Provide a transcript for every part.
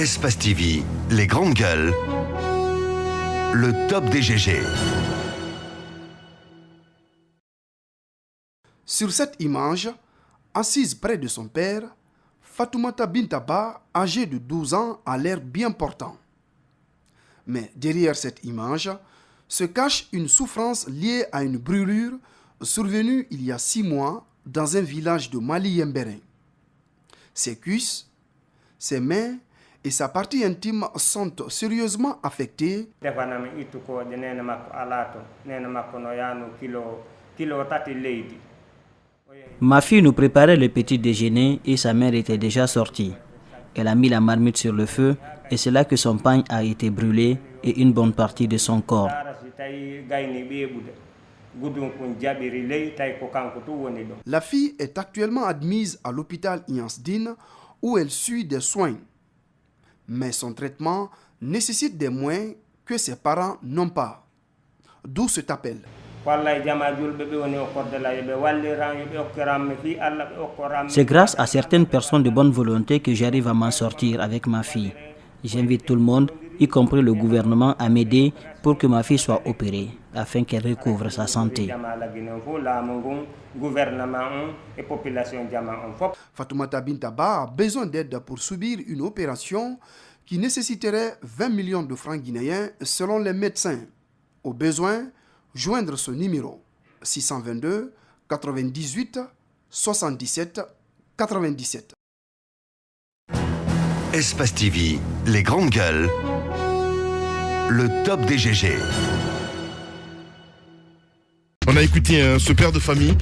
Espace TV, les grandes gueules, le top des GG. Sur cette image, assise près de son père, Fatoumata Bintaba, âgée de 12 ans, a l'air bien portant. Mais derrière cette image se cache une souffrance liée à une brûlure survenue il y a 6 mois dans un village de Mali-Yembérin. Ses cuisses, ses mains et sa partie intime sont sérieusement affectées. Ma fille nous préparait le petit déjeuner et sa mère était déjà sortie. Elle a mis la marmite sur le feu et c'est là que son pain a été brûlé et une bonne partie de son corps. La fille est actuellement admise à l'hôpital Iansdine où elle suit des soins. Mais son traitement nécessite des moyens que ses parents n'ont pas. D'où cet appel. C'est grâce à certaines personnes de bonne volonté que j'arrive à m'en sortir avec ma fille. J'invite tout le monde, y compris le gouvernement, à m'aider pour que ma fille soit opérée, afin qu'elle recouvre sa santé. Fatoumata Bintaba a besoin d'aide pour subir une opération qui nécessiterait 20 millions de francs guinéens selon les médecins. Au besoin, joindre ce numéro 622 98 77 97. Espace TV, les grandes gueules, le top des GG. On a écouté ce père de famille,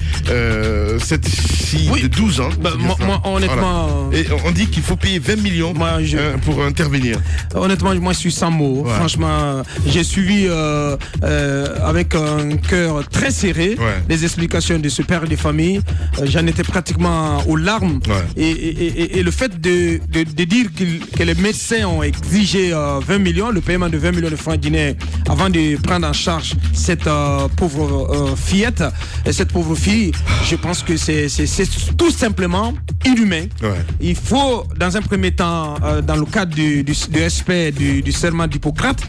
cette fille de 12 ans. Moi, honnêtement... Et on dit qu'il faut payer 20 millions pour intervenir. Honnêtement, moi, je suis sans mots. Ouais. Franchement, j'ai suivi avec un cœur très serré les explications de ce père de famille. J'en étais pratiquement aux larmes. Ouais. Et le fait de dire que les médecins ont exigé 20 millions, le paiement de 20 millions de francs guinéens avant de prendre en charge cette pauvre fillette, et cette pauvre fille, je pense que c'est tout simplement inhumain. Ouais. Il faut, dans un premier temps, dans le cadre du respect du serment d'Hippocrate,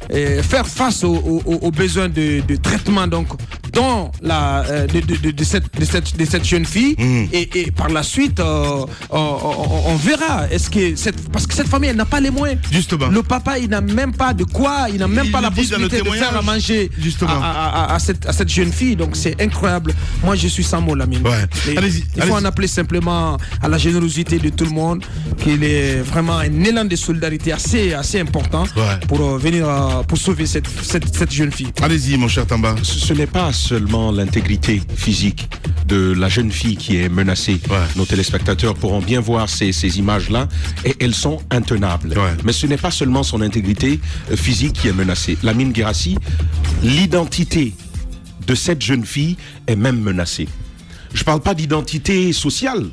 faire face aux besoins de traitement donc dans de cette jeune fille. Et par la suite, on verra. Parce que cette famille, elle n'a pas les moyens. Justement. Le papa, il n'a même pas de quoi, il n'a même pas la possibilité de faire à manger à cette jeune fille. Donc c'est incroyable. Moi, je suis sans mots, Lamine. Ouais. Il faut en appeler simplement à la générosité de tout le monde, qu'il est vraiment un élan de solidarité assez important pour venir pour sauver cette jeune fille. Allez-y, mon cher Tamba. Ce n'est pas seulement l'intégrité physique de la jeune fille qui est menacée. Nos téléspectateurs pourront bien voir ces images-là et elles sont intenables. Mais ce n'est pas seulement son intégrité physique qui est menacée. Lamine Guérassi, l'identité de cette jeune fille est même menacée. Je ne parle pas d'identité sociale.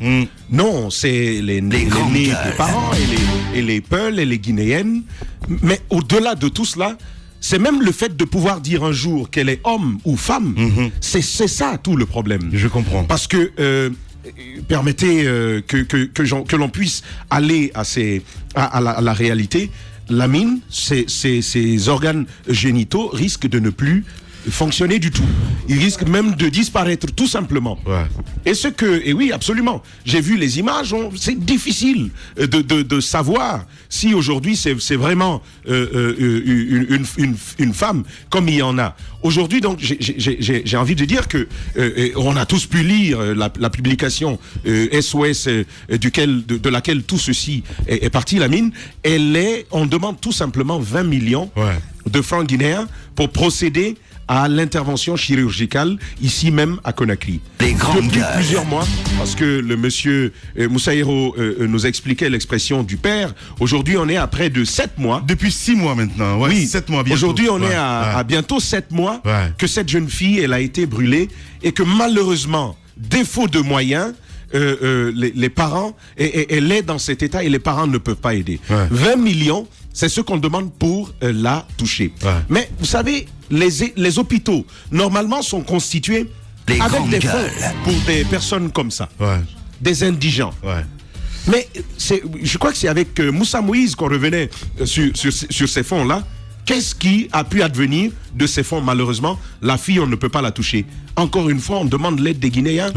Non, c'est les nés des parents et les Peuls et les Guinéennes. Mais au-delà de tout cela, c'est même le fait de pouvoir dire un jour qu'elle est homme ou femme. C'est ça tout le problème. Je comprends. Parce que permettez que l'on puisse aller à la réalité. Lamine, ses organes génitaux risquent de ne plus fonctionner du tout. Il risque même de disparaître tout simplement. Et oui, absolument. J'ai vu les images, c'est difficile de savoir si aujourd'hui c'est vraiment une femme comme il y en a. Aujourd'hui, donc, j'ai envie de dire que on a tous pu lire la publication SOS de laquelle tout ceci est parti, Lamine. On demande tout simplement 20 millions de francs guinéens pour procéder à l'intervention chirurgicale ici même à Conakry. Depuis plusieurs mois, parce que le monsieur Moussaïro nous expliquait l'expression du père. Aujourd'hui, on est à près de 7 mois. Depuis 6 mois maintenant. Oui, 7 mois bientôt. Aujourd'hui, on est à bientôt 7 mois que cette jeune fille, elle a été brûlée et que malheureusement, défaut de moyens, les parents, elle est dans cet état et les parents ne peuvent pas aider. 20 millions, c'est ce qu'on demande pour la toucher. Mais vous savez, les hôpitaux, normalement, sont constitués avec des fonds pour des personnes comme ça. Des indigents. Mais je crois que c'est avec Moussa Moïse qu'on revenait sur ces fonds-là. Qu'est-ce qui a pu advenir de ces fonds? Malheureusement, la fille, on ne peut pas la toucher. Encore une fois, on demande l'aide des Guinéens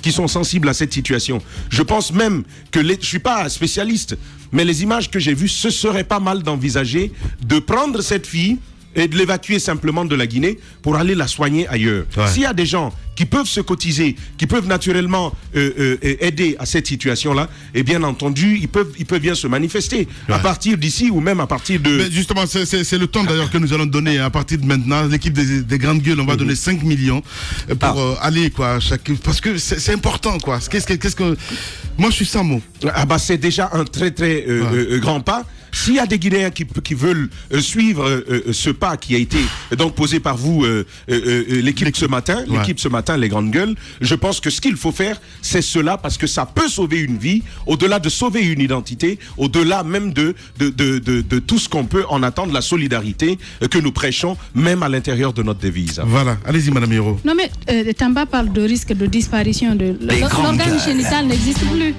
qui sont sensibles à cette situation. Je pense même que, je ne suis pas spécialiste, mais les images que j'ai vues, ce serait pas mal d'envisager de prendre cette fille et de l'évacuer simplement de la Guinée pour aller la soigner ailleurs. S'il y a des gens qui peuvent se cotiser, qui peuvent naturellement aider à cette situation-là, et bien entendu, ils peuvent bien se manifester à partir d'ici ou même à partir de... Mais justement, c'est le temps d'ailleurs que nous allons donner à partir de maintenant. L'équipe des grandes gueules, on va donner 5 millions pour aller, quoi, parce que c'est important, quoi. Qu'est-ce que... Moi, je suis sans mots. C'est déjà un très, très grand pas. S'il y a des Guinéens qui veulent suivre ce pas qui a été donc posé par vous, l'équipe ce matin, les grandes gueules, je pense que ce qu'il faut faire, c'est cela, parce que ça peut sauver une vie, au-delà de sauver une identité, au-delà même de tout ce qu'on peut en attendre, la solidarité que nous prêchons, même à l'intérieur de notre devise. Voilà, allez-y Madame Hiro. Non mais Tamba parle de risque de disparition de l'organe génital n'existe plus.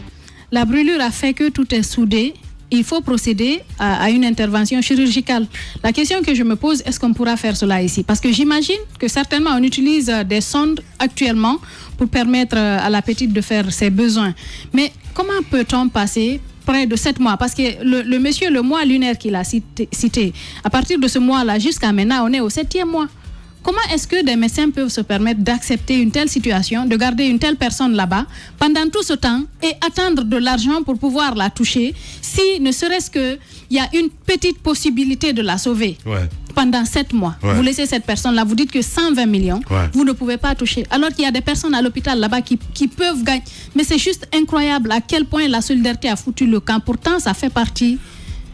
La brûlure a fait que tout est soudé. Il faut procéder à une intervention chirurgicale. La question que je me pose, est-ce qu'on pourra faire cela ici? Parce que j'imagine que certainement on utilise des sondes actuellement pour permettre à la petite de faire ses besoins. Mais comment peut-on passer près de 7 mois? Parce que le monsieur, le mois lunaire qu'il a cité, à partir de ce mois-là jusqu'à maintenant, on est au 7e mois. Comment est-ce que des médecins peuvent se permettre d'accepter une telle situation, de garder une telle personne là-bas pendant tout ce temps et attendre de l'argent pour pouvoir la toucher, si ne serait-ce qu'il y a une petite possibilité de la sauver pendant 7 mois? Vous laissez cette personne-là, vous dites que 120 millions, vous ne pouvez pas toucher. Alors qu'il y a des personnes à l'hôpital là-bas qui peuvent gagner. Mais c'est juste incroyable à quel point la solidarité a foutu le camp. Pourtant, ça fait partie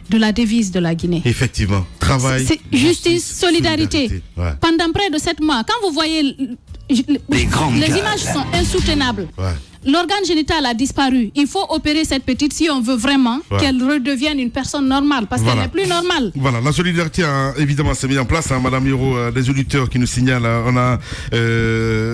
de la devise de la Guinée. Effectivement. Travail, justice, solidarité. Pendant près de 7 mois, quand vous voyez les images sont insoutenables. L'organe génital a disparu. Il faut opérer cette petite si on veut vraiment qu'elle redevienne une personne normale, parce qu'elle n'est plus normale. Voilà, la solidarité évidemment s'est mise en place. Madame Hiro, des auditeurs qui nous signalent, on a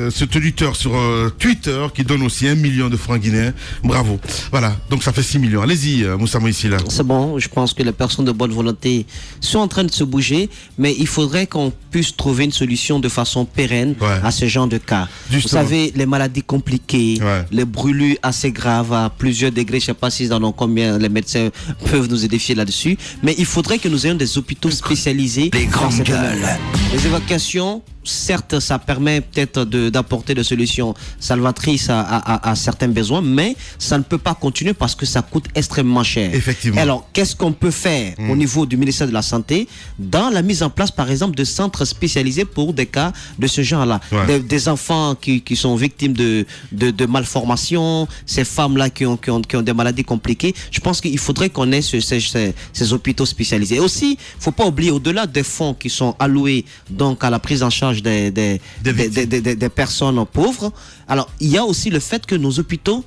cet auditeur sur Twitter qui donne aussi 1 million de francs guinéens. Bravo. Voilà, donc ça fait 6 millions. Allez-y, Moussa Moïse là. C'est bon, je pense que les personnes de bonne volonté sont en train de se bouger, mais il faudrait qu'on puisse trouver une solution de façon pérenne à ce genre de cas. Justement. Vous savez, les maladies compliquées, les brûlures assez graves à plusieurs degrés, je ne sais pas s'ils en ont combien, les médecins peuvent nous édifier là-dessus, mais il faudrait que nous ayons des hôpitaux spécialisés dans ce domaine-là. Les évacuations, certes, ça permet peut-être d'apporter des solutions salvatrices à certains besoins, mais ça ne peut pas continuer parce que ça coûte extrêmement cher. Effectivement. Alors, qu'est-ce qu'on peut faire au niveau du ministère de la Santé dans la mise en place, par exemple, de centres spécialisés pour des cas de ce genre-là? Des enfants qui sont victimes de malformations, ces femmes-là qui ont des maladies compliquées. Je pense qu'il faudrait qu'on ait ces hôpitaux spécialisés. Et aussi, il ne faut pas oublier, au-delà des fonds qui sont alloués donc à la prise en charge des personnes pauvres, alors il y a aussi le fait que nos hôpitaux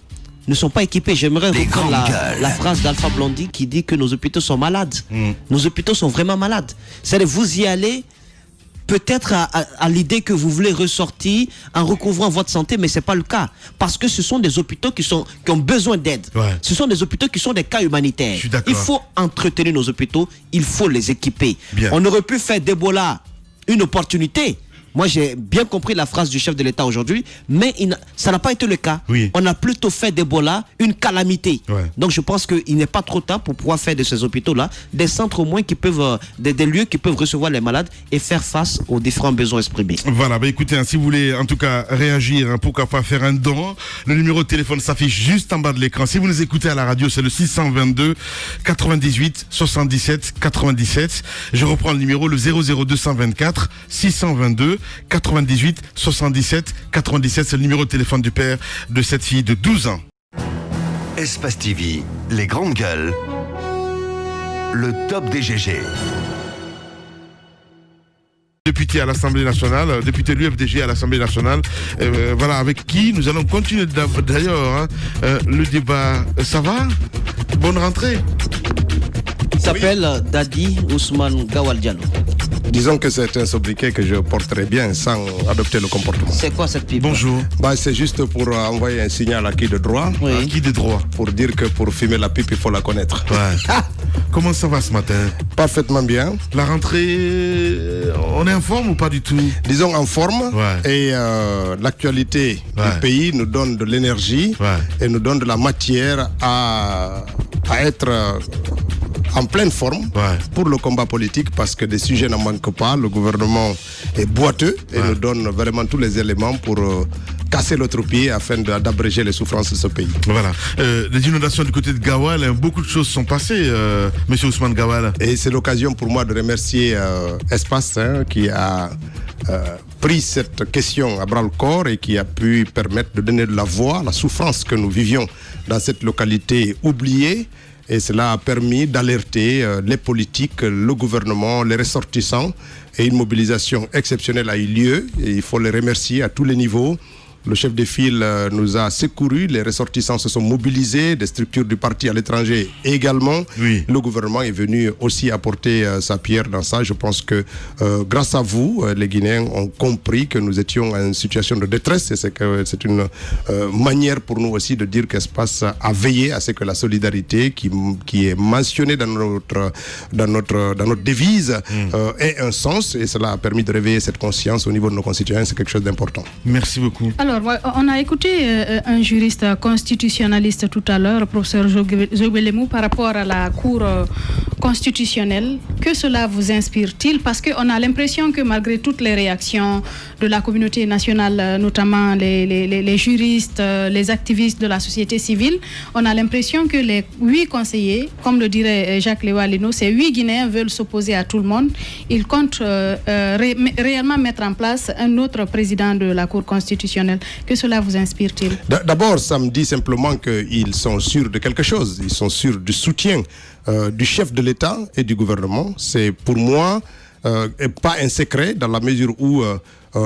ne sont pas équipés. J'aimerais reprendre la phrase d'Alpha Blondy qui dit que nos hôpitaux sont malades. Nos hôpitaux sont vraiment malades. C'est-à-dire, vous y allez peut-être à l'idée que vous voulez ressortir en recouvrant votre santé, mais ce n'est pas le cas. Parce que ce sont des hôpitaux qui ont besoin d'aide. Ce sont des hôpitaux qui sont des cas humanitaires. Il faut entretenir nos hôpitaux, il faut les équiper. On aurait pu faire d'Ebola une opportunité. Moi, j'ai bien compris la phrase du chef de l'État aujourd'hui, mais ça n'a pas été le cas. On a plutôt fait d'Ebola une calamité. Donc, je pense qu'il n'est pas trop tard pour pouvoir faire de ces hôpitaux-là des centres au moins qui peuvent, des lieux qui peuvent recevoir les malades et faire face aux différents besoins exprimés. Voilà, écoutez, si vous voulez en tout cas réagir, pourquoi pas faire un don, le numéro de téléphone s'affiche juste en bas de l'écran. Si vous nous écoutez à la radio, c'est le 622 98 77 97. Je reprends le numéro, le 00224 622 98 77 97, c'est le numéro de téléphone du père de cette fille de 12 ans. Espace TV, les grandes gueules, le top des GG. Député à l'Assemblée nationale, député de l'UFDG à l'Assemblée nationale, voilà, avec qui nous allons continuer d'ailleurs le débat. Ça va? Bonne rentrée. Il s'appelle Dadi Ousmane Gawal Diallo. Disons que c'est un sobriquet que je porterai bien sans adopter le comportement. C'est quoi cette pipe? Bonjour. C'est juste pour envoyer un signal à qui de droit. Oui. À qui de droit? Pour dire que pour fumer la pipe, il faut la connaître. Ouais. Comment ça va ce matin? Parfaitement bien. La rentrée, on est en forme ou pas du tout? Disons en forme. Ouais. Et l'actualité du pays nous donne de l'énergie et nous donne de la matière à être en pleine forme pour le combat politique, parce que des sujets n'en manquent pas. Le gouvernement est boiteux et nous donne vraiment tous les éléments pour casser l'autre pied afin d'abréger les souffrances de ce pays. Voilà. Les inondations du côté de Gawal, beaucoup de choses sont passées, monsieur Ousmane Gawal. Et c'est l'occasion pour moi de remercier Espace qui a pris cette question à bras-le-corps et qui a pu permettre de donner de la voix à la souffrance que nous vivions dans cette localité oubliée. Et cela a permis d'alerter les politiques, le gouvernement, les ressortissants. Et une mobilisation exceptionnelle a eu lieu. Et il faut les remercier à tous les niveaux. Le chef de file nous a secourus, les ressortissants se sont mobilisés, des structures du parti à l'étranger également. Oui. Le gouvernement est venu aussi apporter sa pierre dans ça. Je pense que grâce à vous, les Guinéens ont compris que nous étions en situation de détresse, et c'est une manière pour nous aussi de dire qu'Espace a veillé à ce que la solidarité qui est mentionnée dans notre devise ait un sens, et cela a permis de réveiller cette conscience au niveau de nos concitoyens. C'est quelque chose d'important. Merci beaucoup. Alors, on a écouté un juriste constitutionnaliste tout à l'heure, professeur Jobelemou, par rapport à la Cour constitutionnelle. Que cela vous inspire-t-il? Parce qu'on a l'impression que malgré toutes les réactions de la communauté nationale, notamment les juristes, les activistes de la société civile, on a l'impression que les 8 conseillers, comme le dirait Jacques Léo Aleno, ces 8 Guinéens veulent s'opposer à tout le monde. Ils comptent réellement mettre en place un autre président de la Cour constitutionnelle. Que cela vous inspire-t-il? D'abord, ça me dit simplement qu'ils sont sûrs de quelque chose. Ils sont sûrs du soutien du chef de l'État et du gouvernement. C'est pour moi pas un secret, dans la mesure où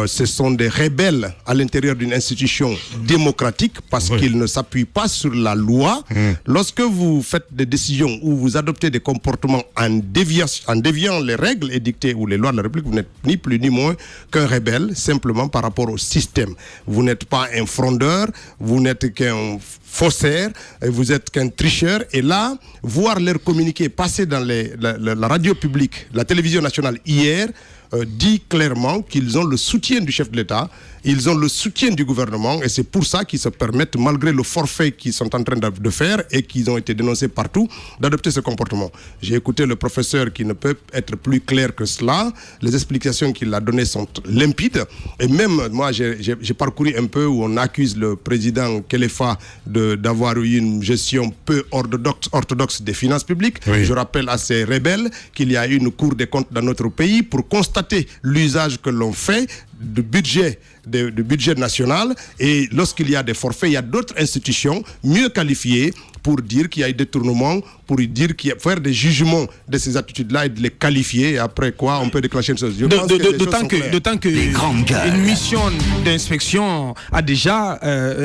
ce sont des rebelles à l'intérieur d'une institution démocratique, parce qu'ils ne s'appuient pas sur la loi. Lorsque vous faites des décisions ou vous adoptez des comportements en déviant les règles édictées ou les lois de la République, vous n'êtes ni plus ni moins qu'un rebelle, simplement par rapport au système. Vous n'êtes pas un frondeur, vous n'êtes qu'un faussaire, vous êtes qu'un tricheur. Et là, voir leur communiqué passer dans la radio publique, la télévision nationale hier, dit clairement qu'ils ont le soutien du chef de l'État, ils ont le soutien du gouvernement, et c'est pour ça qu'ils se permettent, malgré le forfait qu'ils sont en train de faire et qu'ils ont été dénoncés partout, d'adopter ce comportement. J'ai écouté le professeur qui ne peut être plus clair que cela. Les explications qu'il a données sont limpides. Et même moi, j'ai parcouru un peu où on accuse le président Kelefa d'avoir eu une gestion peu orthodoxe des finances publiques. Oui. Je rappelle à ces rebelles qu'il y a une Cour des comptes dans notre pays pour constater l'usage que l'on fait du budget national, et lorsqu'il y a des forfaits, il y a d'autres institutions mieux qualifiées pour dire qu'il y a eu détournement, pour dire qu'il y a faire des jugements de ces attitudes-là et de les qualifier, et après quoi on peut déclencher une chose. D'autant que une mission d'inspection a déjà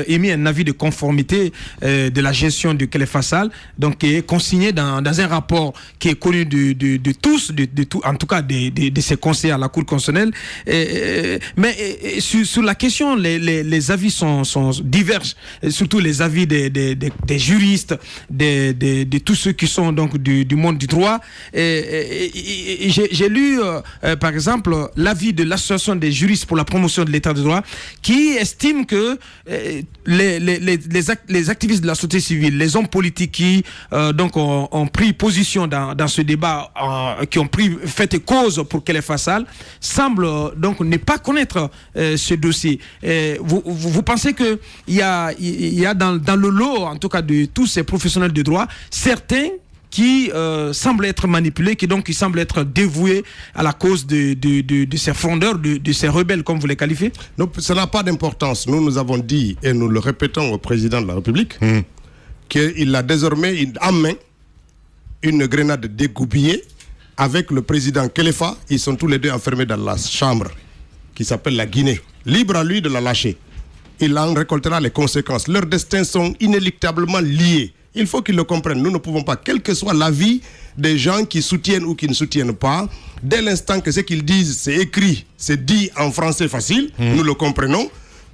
émis un avis de conformité de la gestion du Khalifa Sall, donc qui est consigné dans un rapport qui est connu de tous, en tout cas de ses conseillers à la Cour constitutionnelle. Mais sur la question, les avis sont divergent, surtout les avis des juristes, de tous ceux qui sont donc du monde du droit. J'ai lu par exemple l'avis de l'association des juristes pour la promotion de l'état de droit, qui estime que les activistes de la société civile, les hommes politiques qui donc ont pris position dans ce débat, qui ont pris fait et cause pour Khalifa Sall, semblent donc ne pas connaître ce dossier. Vous pensez que il y a dans le lot, en tout cas de tous ces professionnels de droit, certains qui semblent être manipulés, qui semblent être dévoués à la cause de ces frondeurs, de ces rebelles, comme vous les qualifiez? Non, ça n'a pas d'importance. Nous avons dit, et nous le répétons au président de la République, qu'il a désormais en main une grenade dégoupillée avec le président Kelefa. Ils sont tous les deux enfermés dans la chambre qui s'appelle la Guinée. Libre à lui de la lâcher. Il en récoltera les conséquences. Leurs destins sont inéluctablement liés. Il faut qu'ils le comprennent. Nous ne pouvons pas, quel que soit l'avis des gens qui soutiennent ou qui ne soutiennent pas. Dès l'instant que ce qu'ils disent, c'est écrit, c'est dit en français facile, nous le comprenons.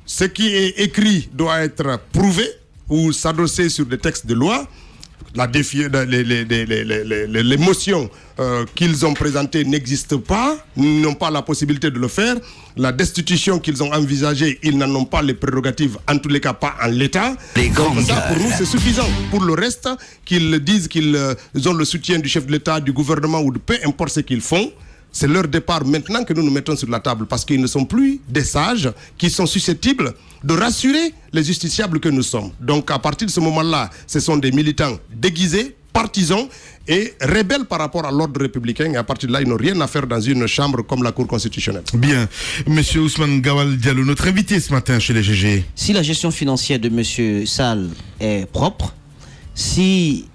Ce qui est écrit doit être prouvé ou s'adosser sur des textes de loi. Les motions qu'ils ont présentées n'existent pas, n'ont pas la possibilité de le faire. La destitution qu'ils ont envisagée, ils n'en ont pas les prérogatives, en tous les cas pas en l'État. Donc ça, pour nous, c'est suffisant. Pour le reste, qu'ils disent qu'ils ont le soutien du chef de l'État, du gouvernement ou de peu importe ce qu'ils font, c'est leur départ maintenant que nous nous mettons sur la table parce qu'ils ne sont plus des sages qui sont susceptibles de rassurer les justiciables que nous sommes. Donc à partir de ce moment-là, ce sont des militants déguisés, partisans et rebelles par rapport à l'ordre républicain. Et à partir de là, ils n'ont rien à faire dans une chambre comme la Cour constitutionnelle. Bien. Monsieur Ousmane Gawal Diallo, notre invité ce matin chez les GG. Si la gestion financière de Monsieur Sall est propre, si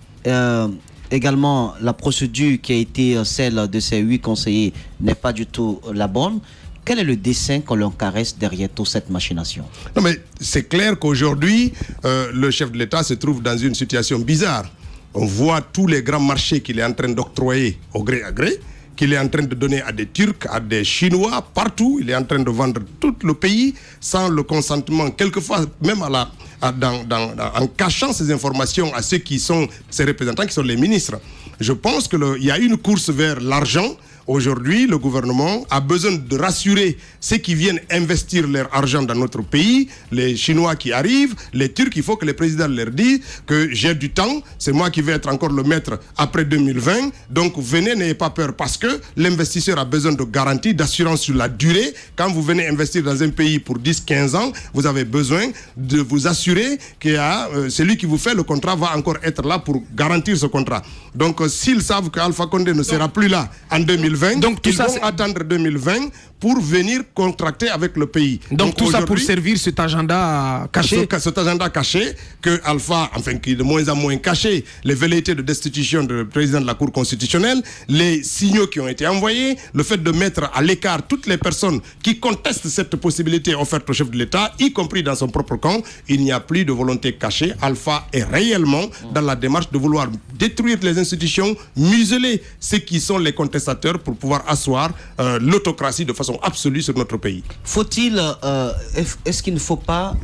également la procédure qui a été celle de ces 8 conseillers n'est pas du tout la bonne, quel est le dessein qu'on leur caresse derrière toute cette machination? Non mais c'est clair qu'aujourd'hui, le chef de l'État se trouve dans une situation bizarre. On voit tous les grands marchés qu'il est en train d'octroyer au gré à gré, qu'il est en train de donner à des Turcs, à des Chinois, partout. Il est en train de vendre tout le pays sans le consentement, quelquefois même en cachant ces informations à ceux qui sont ses représentants, qui sont les ministres. Je pense qu'il y a une course vers l'argent. Aujourd'hui, le gouvernement a besoin de rassurer ceux qui viennent investir leur argent dans notre pays, les Chinois qui arrivent, les Turcs. Il faut que le président leur dise que j'ai du temps, c'est moi qui vais être encore le maître après 2020. Donc venez, n'ayez pas peur parce que l'investisseur a besoin de garanties, d'assurance sur la durée. Quand vous venez investir dans un pays pour 10-15 ans, vous avez besoin de vous assurer que celui qui vous fait le contrat va encore être là pour garantir ce contrat. Donc s'ils savent qu'Alpha Condé ne sera plus là en 2020, donc ils vont attendre 2020 pour venir contracter avec le pays. Donc tout ça pour servir cet agenda caché. Cet agenda caché que Alpha, enfin qui est de moins en moins caché, les velléités de destitution du président de la Cour constitutionnelle, les signaux qui ont été envoyés, le fait de mettre à l'écart toutes les personnes qui contestent cette possibilité offerte au chef de l'État, y compris dans son propre camp, il n'y a plus de volonté cachée. Alpha est réellement dans la démarche de vouloir détruire les institutions, museler ceux qui sont les contestateurs pour pouvoir asseoir l'autocratie de façon absolue sur notre pays. Faut-il, est-ce qu'il ne faut pas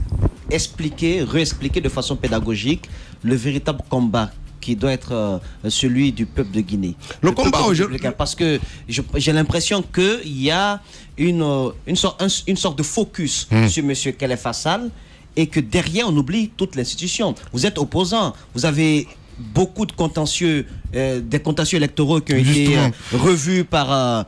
réexpliquer de façon pédagogique le véritable combat qui doit être celui du peuple de Guinée? Le combat aujourd'hui... Parce que j'ai l'impression qu'il y a une sorte de focus sur M. Khalifa Sall et que derrière on oublie toute l'institution. Vous êtes opposant, vous avez beaucoup de contentieux, des contentieux électoraux qui ont été revus par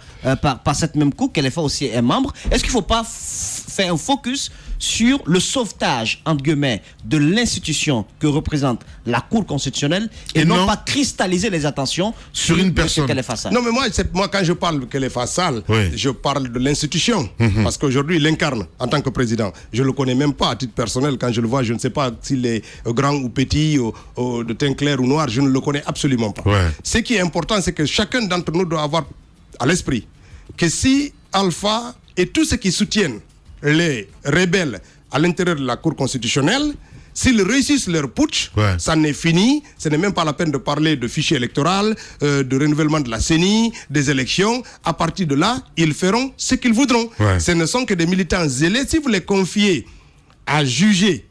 cette même Cour. Khalifa aussi est membre. Est-ce qu'il ne faut pas faire un focus sur le sauvetage, entre guillemets, de l'institution que représente la Cour constitutionnelle et non pas cristalliser les attentions sur une personne? Khalifa Sall. Non, mais moi, quand je parle de Khalifa Sall, je parle de l'institution. Parce qu'aujourd'hui, il incarne en tant que président. Je ne le connais même pas à titre personnel. Quand je le vois, je ne sais pas s'il est grand ou petit, ou de teint clair ou noir. Je ne le connais absolument pas. Ce qui est important, c'est que chacun d'entre nous doit avoir à l'esprit que si Alpha et tous ceux qui soutiennent les rebelles à l'intérieur de la Cour constitutionnelle, s'ils réussissent leur putsch, ça n'est fini. Ce n'est même pas la peine de parler de fichier électoral, de renouvellement de la CENI, des élections. À partir de là, ils feront ce qu'ils voudront. Ce ne sont que des militants zélés. Si vous les confiez à juger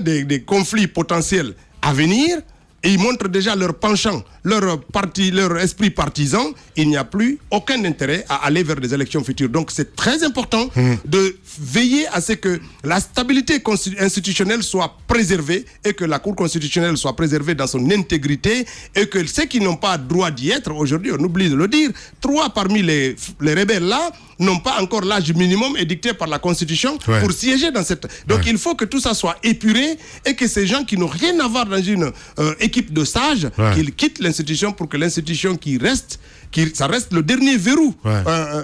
des conflits potentiels à venir, et ils montrent déjà leur penchant, leur esprit partisan, il n'y a plus aucun intérêt à aller vers des élections futures. Donc c'est très important de veiller à ce que la stabilité institutionnelle soit préservée et que la Cour constitutionnelle soit préservée dans son intégrité et que ceux qui n'ont pas droit d'y être, aujourd'hui on oublie de le dire, 3 parmi les rebelles là n'ont pas encore l'âge minimum édicté par la Constitution pour siéger dans cette... Donc il faut que tout ça soit épuré et que ces gens qui n'ont rien à voir dans une équipe de sages, qu'ils quittent l'institution pour que l'institution ça reste le dernier verrou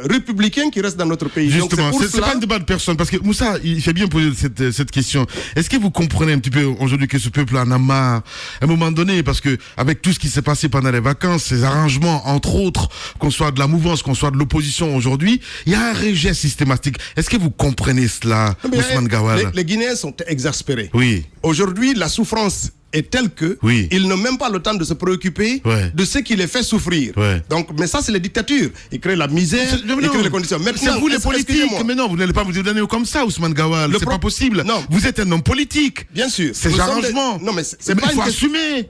républicain qui reste dans notre pays. Justement, c'est pas un débat de personne, parce que Moussa, il fait bien poser cette question. Est-ce que vous comprenez un petit peu aujourd'hui que ce peuple en a marre à un moment donné, parce que avec tout ce qui s'est passé pendant les vacances, ces arrangements, entre autres, qu'on soit de la mouvance, qu'on soit de l'opposition aujourd'hui, il y a un rejet systématique. Est-ce que vous comprenez cela, Ousmane Gawal? Les Guinéens sont exaspérés. Oui. Aujourd'hui, la souffrance est tel que ils n'ont même pas le temps de se préoccuper de ce qui les fait souffrir. Donc, mais ça, c'est les dictatures. Ils créent la misère, ils créent les conditions. C'est vous les politiques. Mais non, vous n'allez pas vous donner comme ça, Ousmane Gawal. C'est pas possible. Non. Vous êtes un homme politique. Bien sûr. C'est arrangement. Non, mais c'est pas il faut assumer.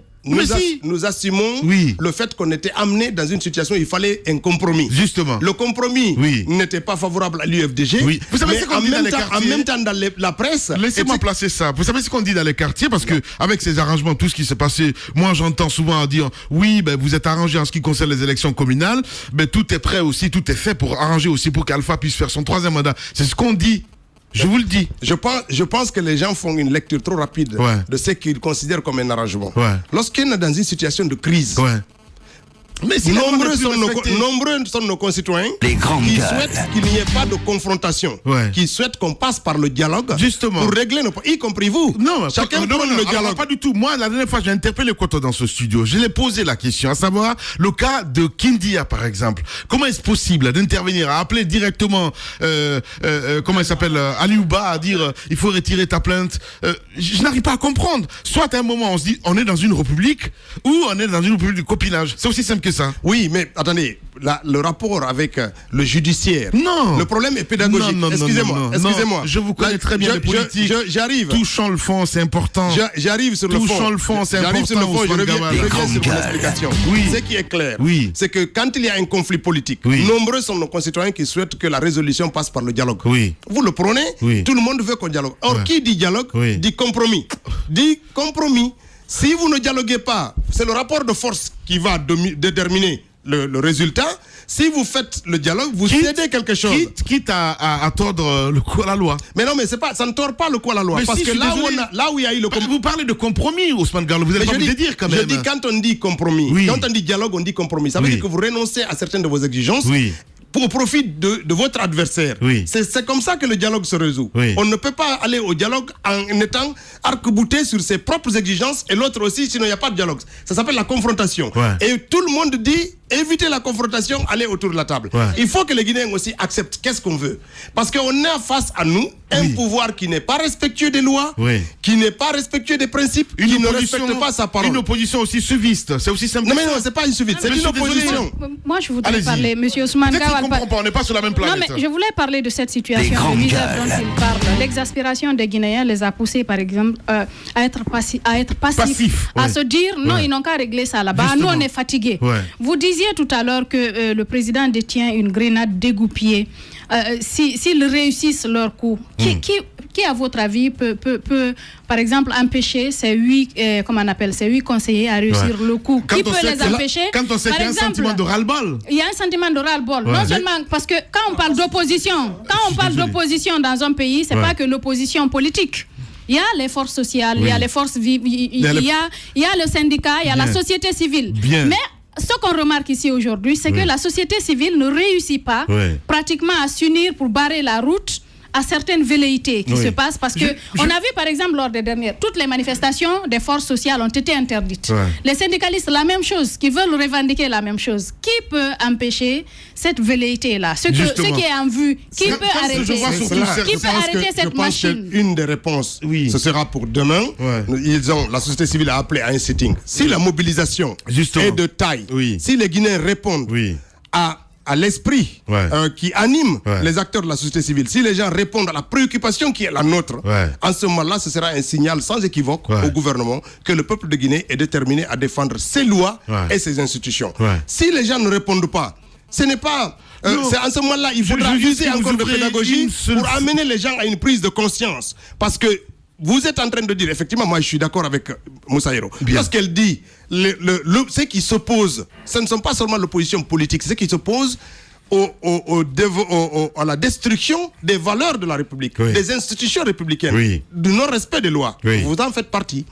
Nous assumons le fait qu'on était amené dans une situation où il fallait un compromis. Justement. Le compromis n'était pas favorable à l'UFDG. Vous savez ce qu'on dit dans les quartiers. En même temps, dans la presse. Laissez-moi placer ça. Vous savez ce qu'on dit dans les quartiers, parce que avec ces arrangements, tout ce qui s'est passé, moi j'entends souvent dire vous êtes arrangé en ce qui concerne les élections communales, tout est prêt aussi, tout est fait pour arranger aussi pour qu'Alpha puisse faire son 3e mandat. C'est ce qu'on dit. Je vous le dis. Je pense que les gens font une lecture trop rapide de ce qu'ils considèrent comme un arrangement. Lorsqu'on est dans une situation de crise, mais nombreux sont nos concitoyens qui souhaitent qu'il n'y ait pas de confrontation, qui souhaitent qu'on passe par le dialogue pour régler nos problèmes, y compris vous. Non, chacun prend le dialogue. Alors, pas du tout. Moi, la dernière fois, j'ai interpellé Koto dans ce studio. Je lui ai posé la question, à savoir le cas de Kindia, par exemple. Comment est-ce possible d'intervenir, à appeler directement, comment il s'appelle, Aliouba, à dire il faut retirer ta plainte. Je n'arrive pas à comprendre. Soit à un moment, on se dit on est dans une république ou on est dans une république de copinage. C'est aussi simple que ça. Oui, mais attendez, le rapport avec le judiciaire. Non. Le problème est pédagogique. Excusez-moi. Je vous connais très bien les politiques. J'arrive. Touchant le fond, c'est important. J'arrive sur le fond. Touchant le fond, c'est important. J'arrive sur le fond, je reviens sur mon explication. Ce qui est clair, c'est que quand il y a un conflit politique, nombreux sont nos concitoyens qui souhaitent que la résolution passe par le dialogue. Vous le prenez, tout le monde veut qu'on dialogue. Or, qui dit dialogue, dit compromis. Dit compromis. Si vous ne dialoguez pas, c'est le rapport de force qui va déterminer le résultat. Si vous faites le dialogue, vous cédez quelque chose. Quitte à tordre le coup à la loi. Mais non, mais ça ne tord pas le coup à la loi. Mais parce que là où il y a eu le compromis. Vous parlez de compromis, Ousmane Gallo, vous n'allez pas vous dire quand même. Je dis quand on dit compromis, quand on dit dialogue, on dit compromis. Ça veut dire que vous renoncez à certaines de vos exigences. Au profit de votre adversaire. C'est comme ça que le dialogue se résout. On ne peut pas aller au dialogue en étant arc-bouté sur ses propres exigences et l'autre aussi, sinon il n'y a pas de dialogue. Ça s'appelle la confrontation. Et tout le monde dit éviter la confrontation, aller autour de la table. Il faut que les Guinéens aussi acceptent qu'est-ce qu'on veut. Parce qu'on a face à nous un pouvoir qui n'est pas respectueux des lois, qui n'est pas respectueux des principes, qui ne respecte pas sa parole. Une opposition aussi suviste. C'est aussi simple. Non, mais non, c'est pas une suviste, c'est une opposition. Moi, je voudrais parler, monsieur Ousmane Gawal. On n'est pas sur la même planète. Non, mais je voulais parler de cette situation de misère dont il parle. L'exaspération des Guinéens les a poussés, par exemple, à être passifs, à se dire non, ils n'ont qu'à régler ça là-bas. Nous, on est fatigués. Vous disiez tout à l'heure que le président détient une grenade dégoupillée. S'ils réussissent leur coup, qui à votre avis peut par exemple empêcher ces 8 conseillers à réussir le coup? Qui peut les empêcher? Quand on sait qu'il y a un sentiment de ras-le-bol. Il y a un sentiment de ras-le-bol. Non seulement parce que quand on parle d'opposition dans un pays, c'est pas que l'opposition politique. Il y a les forces sociales, il y a les forces il y a le syndicat, il y a la société civile. Mais ce qu'on remarque ici aujourd'hui, c'est que la société civile ne réussit pas pratiquement à s'unir pour barrer la route à certaines velléités qui se passent parce que on a vu par exemple lors des dernières, toutes les manifestations des forces sociales ont été interdites. Les syndicalistes, la même chose, qui veulent revendiquer la même chose. Qui peut empêcher cette velléité-là? Ce qui est en vue, qui peut arrêter cette machine? Une des réponses, ce sera pour demain. La société civile a appelé à un sitting. Si la mobilisation est de taille, si les Guinéens répondent à l'esprit qui anime les acteurs de la société civile, si les gens répondent à la préoccupation qui est la nôtre, en ce moment-là, ce sera un signal sans équivoque au gouvernement que le peuple de Guinée est déterminé à défendre ses lois et ses institutions. Si les gens ne répondent pas, ce n'est pas... c'est en ce moment-là, il faudra user encore de pédagogie pour amener les gens à une prise de conscience. Parce que vous êtes en train de dire, effectivement, moi je suis d'accord avec Moussaïro, lorsqu'elle dit ce qui s'oppose, ce ne sont pas seulement l'opposition politique, ce qui s'oppose à la destruction des valeurs de la République, des institutions républicaines, du non-respect des lois. Vous en faites partie.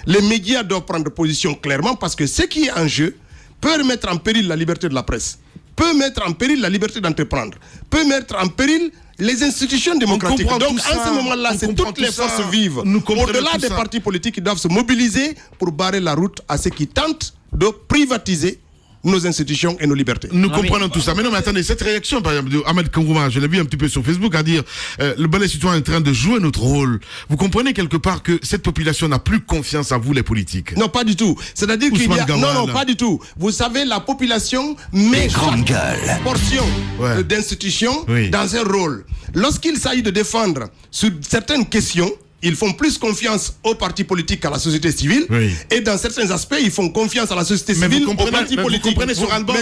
Les médias doivent prendre position clairement parce que ce qui est en jeu peut mettre en péril la liberté de la presse, peut mettre en péril la liberté d'entreprendre, peut mettre en péril les institutions démocratiques. Donc, en ce moment-là, c'est toutes les forces vives, au-delà des partis politiques, qui doivent se mobiliser pour barrer la route à ceux qui tentent de privatiser nos institutions et nos libertés. Nous comprenons tout ça. Mais non, mais attendez, cette réaction, par exemple, de Ahmed Kangouma, je l'ai vu un petit peu sur Facebook, à dire le balai citoyen est en train de jouer notre rôle. Vous comprenez quelque part que cette population n'a plus confiance en vous, les politiques? Non, pas du tout. C'est-à-dire qu'il y a... Non, pas du tout. Vous savez, la population met chaque portion d'institutions dans un rôle. Lorsqu'il s'agit de défendre sur certaines questions, ils font plus confiance aux partis politiques qu'à la société civile. Et dans certains aspects, ils font confiance à la société civile, aux partis politiques. Vous comprenez ce ras-le-bol?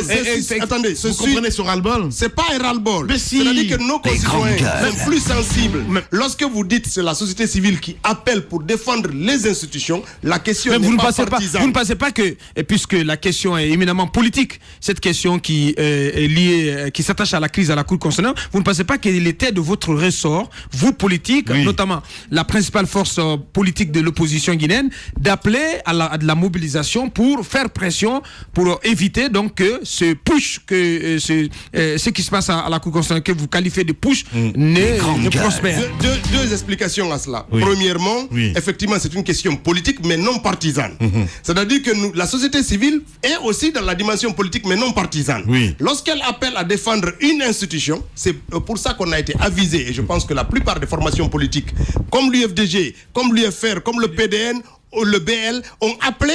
Attendez, vous comprenez ce ras-le-bol? C'est pas un ras-le-bol. C'est-à-dire que nos concitoyens sont plus sensibles. Lorsque vous dites que c'est la société civile qui appelle pour défendre les institutions, la question n'est pas partisane. Vous ne pensez pas que, puisque la question est éminemment politique, cette question qui est liée, qui s'attache à la crise à la Cour constitutionnelle, vous ne pensez pas qu'il était de votre ressort, vous politiques, notamment la principale force politique de l'opposition guinéenne, d'appeler à de la mobilisation pour faire pression, pour éviter donc que ce push, que ce qui se passe à la Cour constitutionnelle, que vous qualifiez de push, ne prospère. Deux explications à cela. Premièrement, effectivement, c'est une question politique, mais non partisane. C'est-à-dire que la société civile est aussi dans la dimension politique, mais non partisane. Lorsqu'elle appelle à défendre une institution, c'est pour ça qu'on a été avisé, et je pense que la plupart des formations politiques, comme l'UFDG, comme l'UFR, comme le PDN ou le BL, ont appelé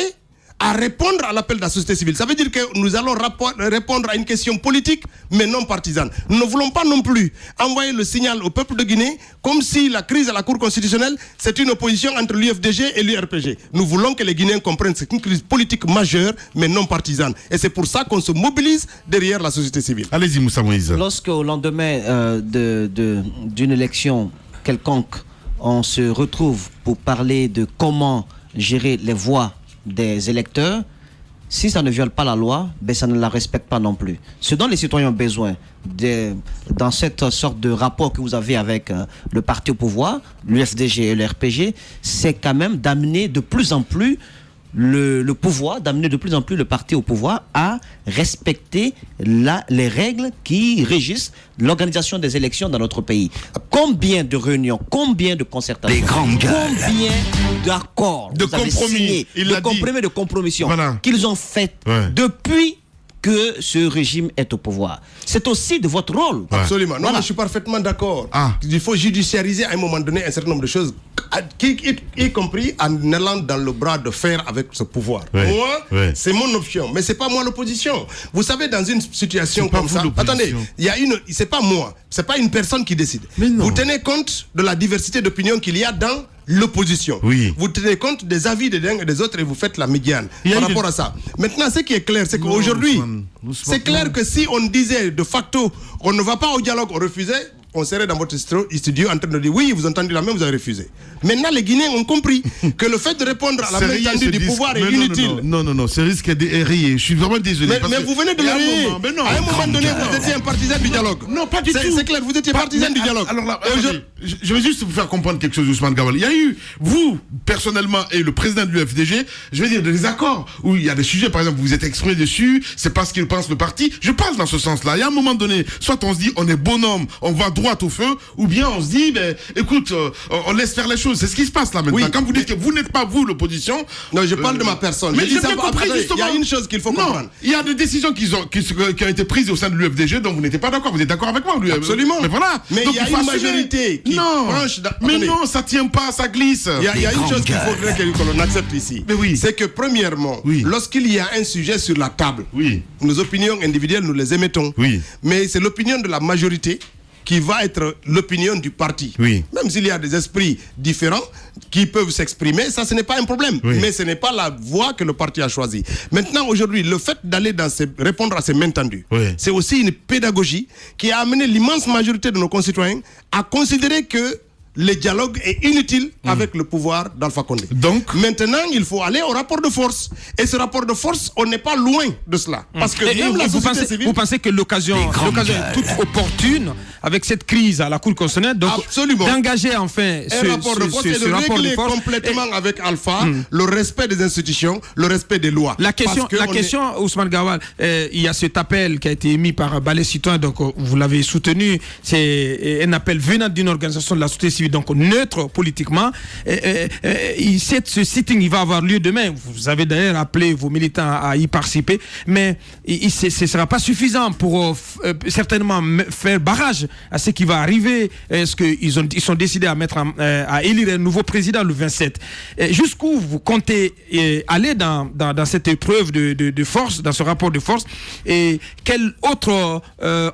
à répondre à l'appel de la société civile. Ça veut dire que nous allons répondre à une question politique, mais non partisane. Nous ne voulons pas non plus envoyer le signal au peuple de Guinée comme si la crise à la Cour constitutionnelle, c'est une opposition entre l'UFDG et l'URPG. Nous voulons que les Guinéens comprennent que c'est une crise politique majeure, mais non partisane. Et c'est pour ça qu'on se mobilise derrière la société civile. Allez-y, Moussa Moïse. Lorsque au lendemain d'une élection quelconque, on se retrouve pour parler de comment gérer les voix des électeurs, si ça ne viole pas la loi, ça ne la respecte pas non plus. Ce dont les citoyens ont besoin, dans cette sorte de rapport que vous avez avec le parti au pouvoir, l'UFDG et le RPG, c'est quand même d'amener de plus en plus le pouvoir, d'amener de plus en plus le parti au pouvoir à respecter les règles qui régissent l'organisation des élections dans notre pays. Combien de réunions, combien de concertations, combien d'accords, de compromis, de compromissions qu'ils ont fait depuis que ce régime est au pouvoir. C'est aussi de votre rôle. Absolument. Non, mais je suis parfaitement d'accord. Il faut judiciariser à un moment donné un certain nombre de choses, y compris en allant dans le bras de fer avec ce pouvoir. Moi, c'est mon option, mais c'est pas moi l'opposition. Vous savez, dans une situation comme ça, attendez, c'est pas moi, c'est pas une personne qui décide. Vous tenez compte de la diversité d'opinions qu'il y a dans l'opposition. Vous tenez compte des avis des uns et des autres et vous faites la médiane par rapport à ça. Maintenant, ce qui est clair, c'est qu'aujourd'hui, c'est clair que si on disait de facto, on ne va pas au dialogue, on refusait, on serait dans votre studio en train de dire oui, vous entendez la même, vous avez refusé. Maintenant, les Guinéens ont compris que le fait de répondre à la main tendue du pouvoir est inutile. Non, ce risque est rayé. Je suis vraiment désolé. Mais vous venez de le rayer. À un moment donné, vous étiez un partisan du dialogue. Non, pas du tout. C'est clair, vous étiez partisan du dialogue. Alors là, je vais juste vous faire comprendre quelque chose, Ousmane Gawal. Il y a eu, vous, personnellement, et le président de l'UFDG, je veux dire, des accords où il y a des sujets, par exemple, vous vous êtes exprimé dessus, c'est pas ce qu'il pense le parti. Je parle dans ce sens-là. Il y a un moment donné, soit on se dit, on est bonhomme, on va droit au feu, ou bien on se dit, écoute, on laisse faire les choses. C'est ce qui se passe là maintenant. Quand vous dites que vous n'êtes pas vous l'opposition. Non, je parle de ma personne. Mais j'ai bien compris, justement. Il y a une chose qu'il faut comprendre. Il y a des décisions qui ont été prises au sein de l'UFDG dont vous n'étiez pas d'accord. Vous êtes d'accord avec moi? Absolument. Mais voilà. Mais il y a une majorité qui penche. Mais non, ça tient pas, ça glisse. Il y a une chose qu'il faudrait que l'on accepte ici. C'est que premièrement, lorsqu'il y a un sujet sur la table, nos opinions individuelles, nous les émettons. Mais c'est l'opinion de la majorité qui va être l'opinion du parti. Même s'il y a des esprits différents qui peuvent s'exprimer, ça ce n'est pas un problème. Mais ce n'est pas la voie que le parti a choisie. Maintenant, aujourd'hui, le fait d'aller répondre à ces mains tendues, c'est aussi une pédagogie qui a amené l'immense majorité de nos concitoyens à considérer que le dialogue est inutile avec le pouvoir d'Alpha Condé. Donc, maintenant, il faut aller au rapport de force. Et ce rapport de force, on n'est pas loin de cela. Parce que même la société civile... Vous pensez que l'occasion est toute opportune avec cette crise à la Cour constitutionnelle, donc d'engager enfin ce rapport de force et de régler complètement avec Alpha le respect des institutions, le respect des lois. La question, Ousmane Gawal, il y a cet appel qui a été émis par Balai Citoyen, donc vous l'avez soutenu, c'est un appel venant d'une organisation de la société civile suis donc neutre politiquement. Ce sitting, il va avoir lieu demain. Vous avez d'ailleurs appelé vos militants à y participer, mais ce ne sera pas suffisant pour certainement faire barrage à ce qui va arriver. Est-ce qu'ils sont décidés à élire un nouveau président le 27? Jusqu'où vous comptez aller dans cette épreuve de force, dans ce rapport de force, et quelle autre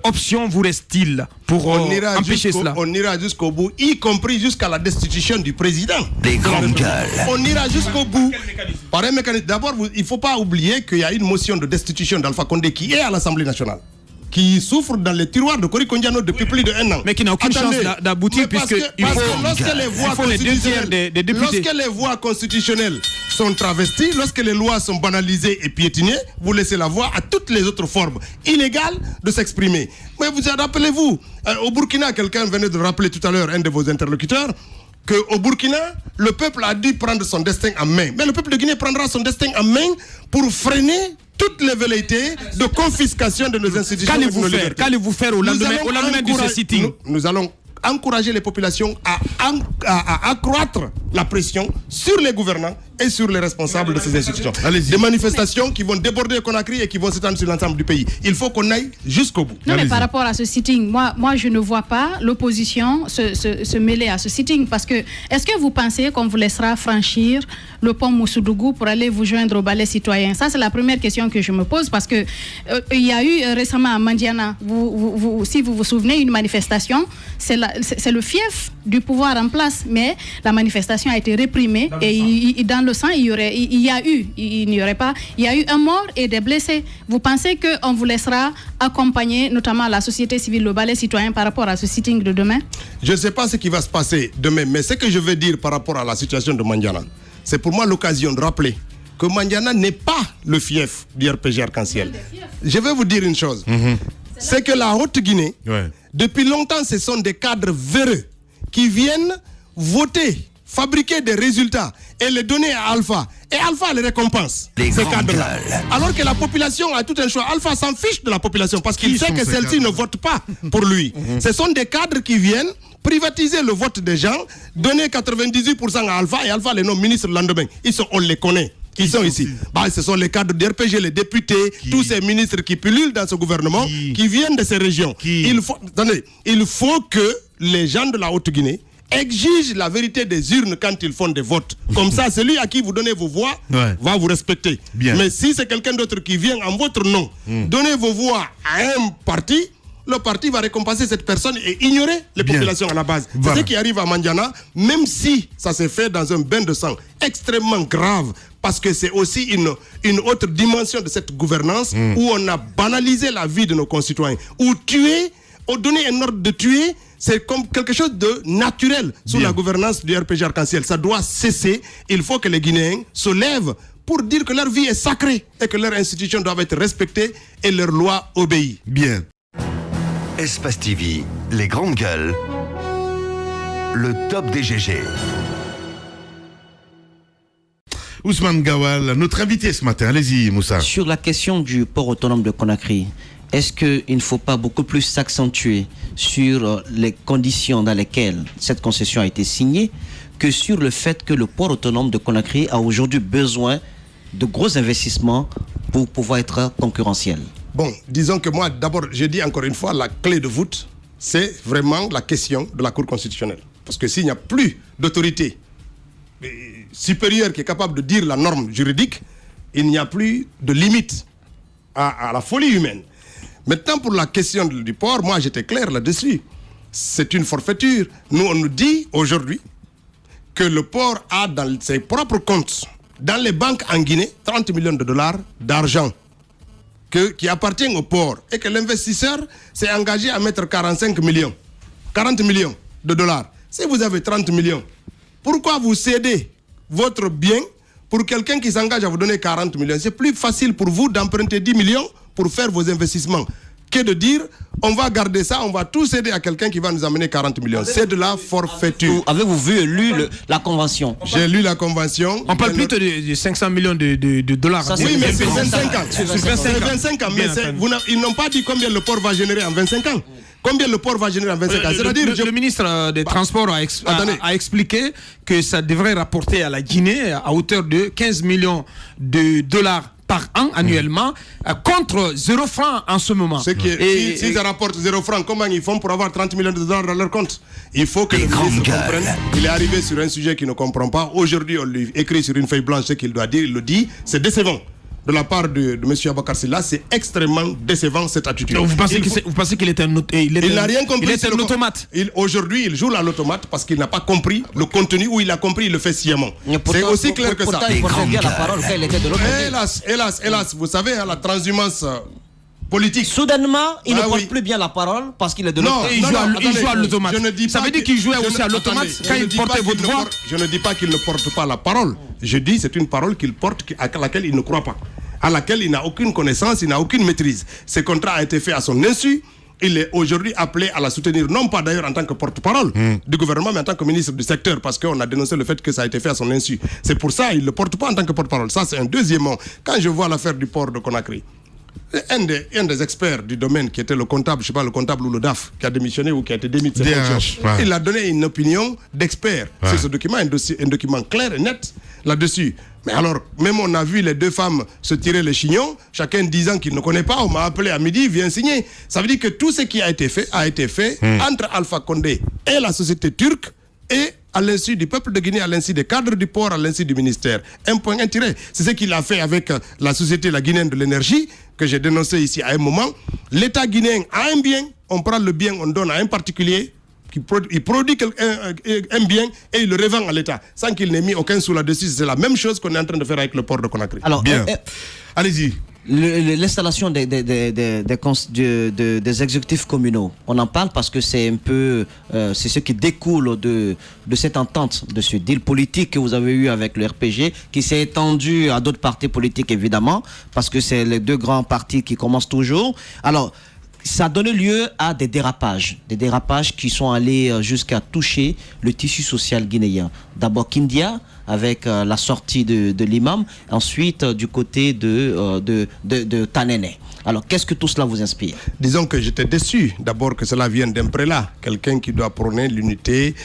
option vous reste-t-il pour empêcher cela? On ira jusqu'au bout, y compris jusqu'à la destitution du président. Les grandes gueules. On ira jusqu'au bout. Par un mécanisme. D'abord, il ne faut pas oublier qu'il y a une motion de destitution d'Alpha Condé qui est à l'Assemblée nationale, qui souffre dans les tiroirs de Kori Kondiano depuis plus de 1 an. Mais qui n'a aucune chance d'aboutir, puisque lorsque les voies constitutionnelles sont travesties, lorsque les lois sont banalisées et piétinées, vous laissez la voie à toutes les autres formes illégales de s'exprimer. Mais rappelez-vous, au Burkina, quelqu'un venait de rappeler tout à l'heure, un de vos interlocuteurs, qu'au Burkina, le peuple a dû prendre son destin en main. Mais le peuple de Guinée prendra son destin en main pour freiner toutes les velléités de confiscation de nos institutions. Qu'allez-vous faire au lendemain de ce sitting? Nous allons encourager les populations à accroître la pression sur les gouvernants et sur les responsables de ces institutions. Des manifestations qui vont déborder Conakry et qui vont s'étendre sur l'ensemble du pays. Il faut qu'on aille jusqu'au bout. Non, mais par rapport à ce sitting, moi je ne vois pas l'opposition se mêler à ce sitting, parce que est-ce que vous pensez qu'on vous laissera franchir le pont Moussoudougu pour aller vous joindre au ballet citoyen? Ça, c'est la première question que je me pose, parce que il y a eu récemment à Mandiana, si vous vous souvenez, une manifestation. C'est le fief du pouvoir en place, mais la manifestation a été réprimée et dans le sang, il y a eu un mort et des blessés. Vous pensez qu'on vous laissera accompagner notamment la société civile, le ballet citoyen, par rapport à ce sitting de demain? Je ne sais pas ce qui va se passer demain, mais ce que je veux dire par rapport à la situation de Mandiana, c'est pour moi l'occasion de rappeler que Mandiana n'est pas le fief du RPG Arc-en-Ciel. Je vais vous dire une chose. C'est que la Haute-Guinée, depuis longtemps, ce sont des cadres véreux qui viennent voter, fabriquer des résultats et les donner à Alpha. Et Alpha les récompense, ces cadres-là. Alors que la population a tout un choix. Alpha s'en fiche de la population parce qu'il sait que celle-ci ne vote pas pour lui. Ce sont des cadres qui viennent privatiser le vote des gens, donner 98% à Alpha, et Alpha les nomme ministres le lendemain. On les connaît. Qui sont ici. Ce sont les cadres du RPG, les députés, tous ces ministres qui pullulent dans ce gouvernement, qui viennent de ces régions. Il faut que les gens de la Haute-Guinée exigent la vérité des urnes quand ils font des votes. Comme ça, celui à qui vous donnez vos voix va vous respecter. Mais si c'est quelqu'un d'autre qui vient en votre nom, donner vos voix à un parti, le parti va récompenser cette personne et ignorer les populations à la base. C'est ce qui arrive à Mandiana, même si ça s'est fait dans un bain de sang extrêmement grave, parce que c'est aussi une autre dimension de cette gouvernance où on a banalisé la vie de nos concitoyens, où tuer, ou donner un ordre de tuer, c'est comme quelque chose de naturel sous la gouvernance du RPG Arc-en-Ciel. Ça doit cesser. Il faut que les Guinéens se lèvent pour dire que leur vie est sacrée et que leurs institutions doivent être respectées et leurs lois obéies. Bien. Espace TV, les grandes gueules, le top des GG. Ousmane Gawal, notre invité ce matin. Allez-y, Moussa. Sur la question du port autonome de Conakry, est-ce qu'il ne faut pas beaucoup plus s'accentuer sur les conditions dans lesquelles cette concession a été signée que sur le fait que le port autonome de Conakry a aujourd'hui besoin de gros investissements pour pouvoir être concurrentiel? Bon, disons que moi, d'abord, je dis encore une fois, la clé de voûte, c'est vraiment la question de la Cour constitutionnelle. Parce que s'il n'y a plus d'autorité supérieure qui est capable de dire la norme juridique, il n'y a plus de limite à la folie humaine. Maintenant, pour la question du port, moi, j'étais clair là-dessus. C'est une forfaiture. Nous, on nous dit aujourd'hui que le port a dans ses propres comptes, dans les banques en Guinée, 30 millions de dollars d'argent qui appartient au port, et que l'investisseur s'est engagé à mettre 40 millions de dollars. Si vous avez 30 millions, pourquoi vous cédez votre bien pour quelqu'un qui s'engage à vous donner 40 millions? C'est plus facile pour vous d'emprunter 10 millions pour faire vos investissements. que de dire on va garder ça, on va tout céder à quelqu'un qui va nous amener 40 millions. C'est de la forfaiture. Avez-vous vu et lu la convention? J'ai lu la convention. On parle plutôt de 500 millions de dollars. Ça, oui, mais c'est 25 ans. C'est 25 ans. Mais ils n'ont pas dit combien le port va générer en 25 ans. Combien le port va générer en 25 ans? C'est-à-dire le ministre des Transports a expliqué que ça devrait rapporter à la Guinée à hauteur de 15 millions de dollars par an annuellement contre 0 francs en ce moment. Si ça rapporte 0 francs, comment ils font pour avoir 30 millions de dollars dans leur compte? Il faut que le ministre comprenne. Il est arrivé sur un sujet qu'il ne comprend pas. Aujourd'hui, on lui écrit sur une feuille blanche ce qu'il doit dire. Il le dit. C'est décevant. De la part de M. Abakar Sylla, c'est extrêmement décevant cette attitude. Vous pensez qu'il était il n'a rien compris. Il était un automate. Aujourd'hui, il joue à l'automate parce qu'il n'a pas compris le contenu, ou il a compris, il le fait sciemment. C'est aussi clair que ça. Il portait bien la parole quand il était de l'autre côté. Hélas, vous savez, la transhumance politique. Soudainement, il ne porte plus bien la parole parce qu'il est de l'autre côté. Il joue à l'automate. Ça veut dire qu'il jouait aussi à l'automate quand il portait votre voix. Je ne dis pas qu'il ne porte pas la parole. Je dis c'est une parole qu'il porte à laquelle il ne croit pas, à laquelle il n'a aucune connaissance, il n'a aucune maîtrise. Ce contrat a été fait à son insu. Il est aujourd'hui appelé à la soutenir, non pas d'ailleurs en tant que porte-parole du gouvernement, mais en tant que ministre du secteur, parce qu'on a dénoncé le fait que ça a été fait à son insu. C'est pour ça qu'il ne le porte pas en tant que porte-parole. Ça, c'est un deuxièmement. Quand je vois l'affaire du port de Conakry, un des experts du domaine qui était le comptable, je ne sais pas, le comptable ou le DAF, qui a démissionné ou qui a été démis de ses fonctions, il a donné une opinion d'expert sur ce document, un document clair et net là-dessus. Mais alors, même on a vu les deux femmes se tirer les chignons, chacun disant qu'il ne connaît pas, on m'a appelé à midi, viens signer. Ça veut dire que tout ce qui a été fait entre Alpha Condé et la société turque, et à l'insu du peuple de Guinée, à l'insu des cadres du port, à l'insu du ministère. Un point, un tiré. C'est ce qu'il a fait avec la société, la Guinéenne de l'énergie, que j'ai dénoncé ici à un moment. L'État guinéen a un bien, on prend le bien, on donne à un particulier, il produit un bien et il le revend à l'État, sans qu'il n'ait mis aucun sou là-dessus. C'est la même chose qu'on est en train de faire avec le port de Conakry. Alors, bien. Allez-y. L'installation des exécutifs communaux, on en parle parce que c'est un peu c'est ce qui découle de cette entente, de ce deal politique que vous avez eu avec le RPG, qui s'est étendu à d'autres partis politiques évidemment, parce que c'est les deux grands partis qui commencent toujours. Alors, ça a donné lieu à des dérapages qui sont allés jusqu'à toucher le tissu social guinéen. D'abord Kindia, avec la sortie de l'imam, ensuite du côté de Tanene. Alors, qu'est-ce que tout cela vous inspire? Disons que j'étais déçu, d'abord, que cela vienne d'un prélat, quelqu'un qui doit prôner l'unité.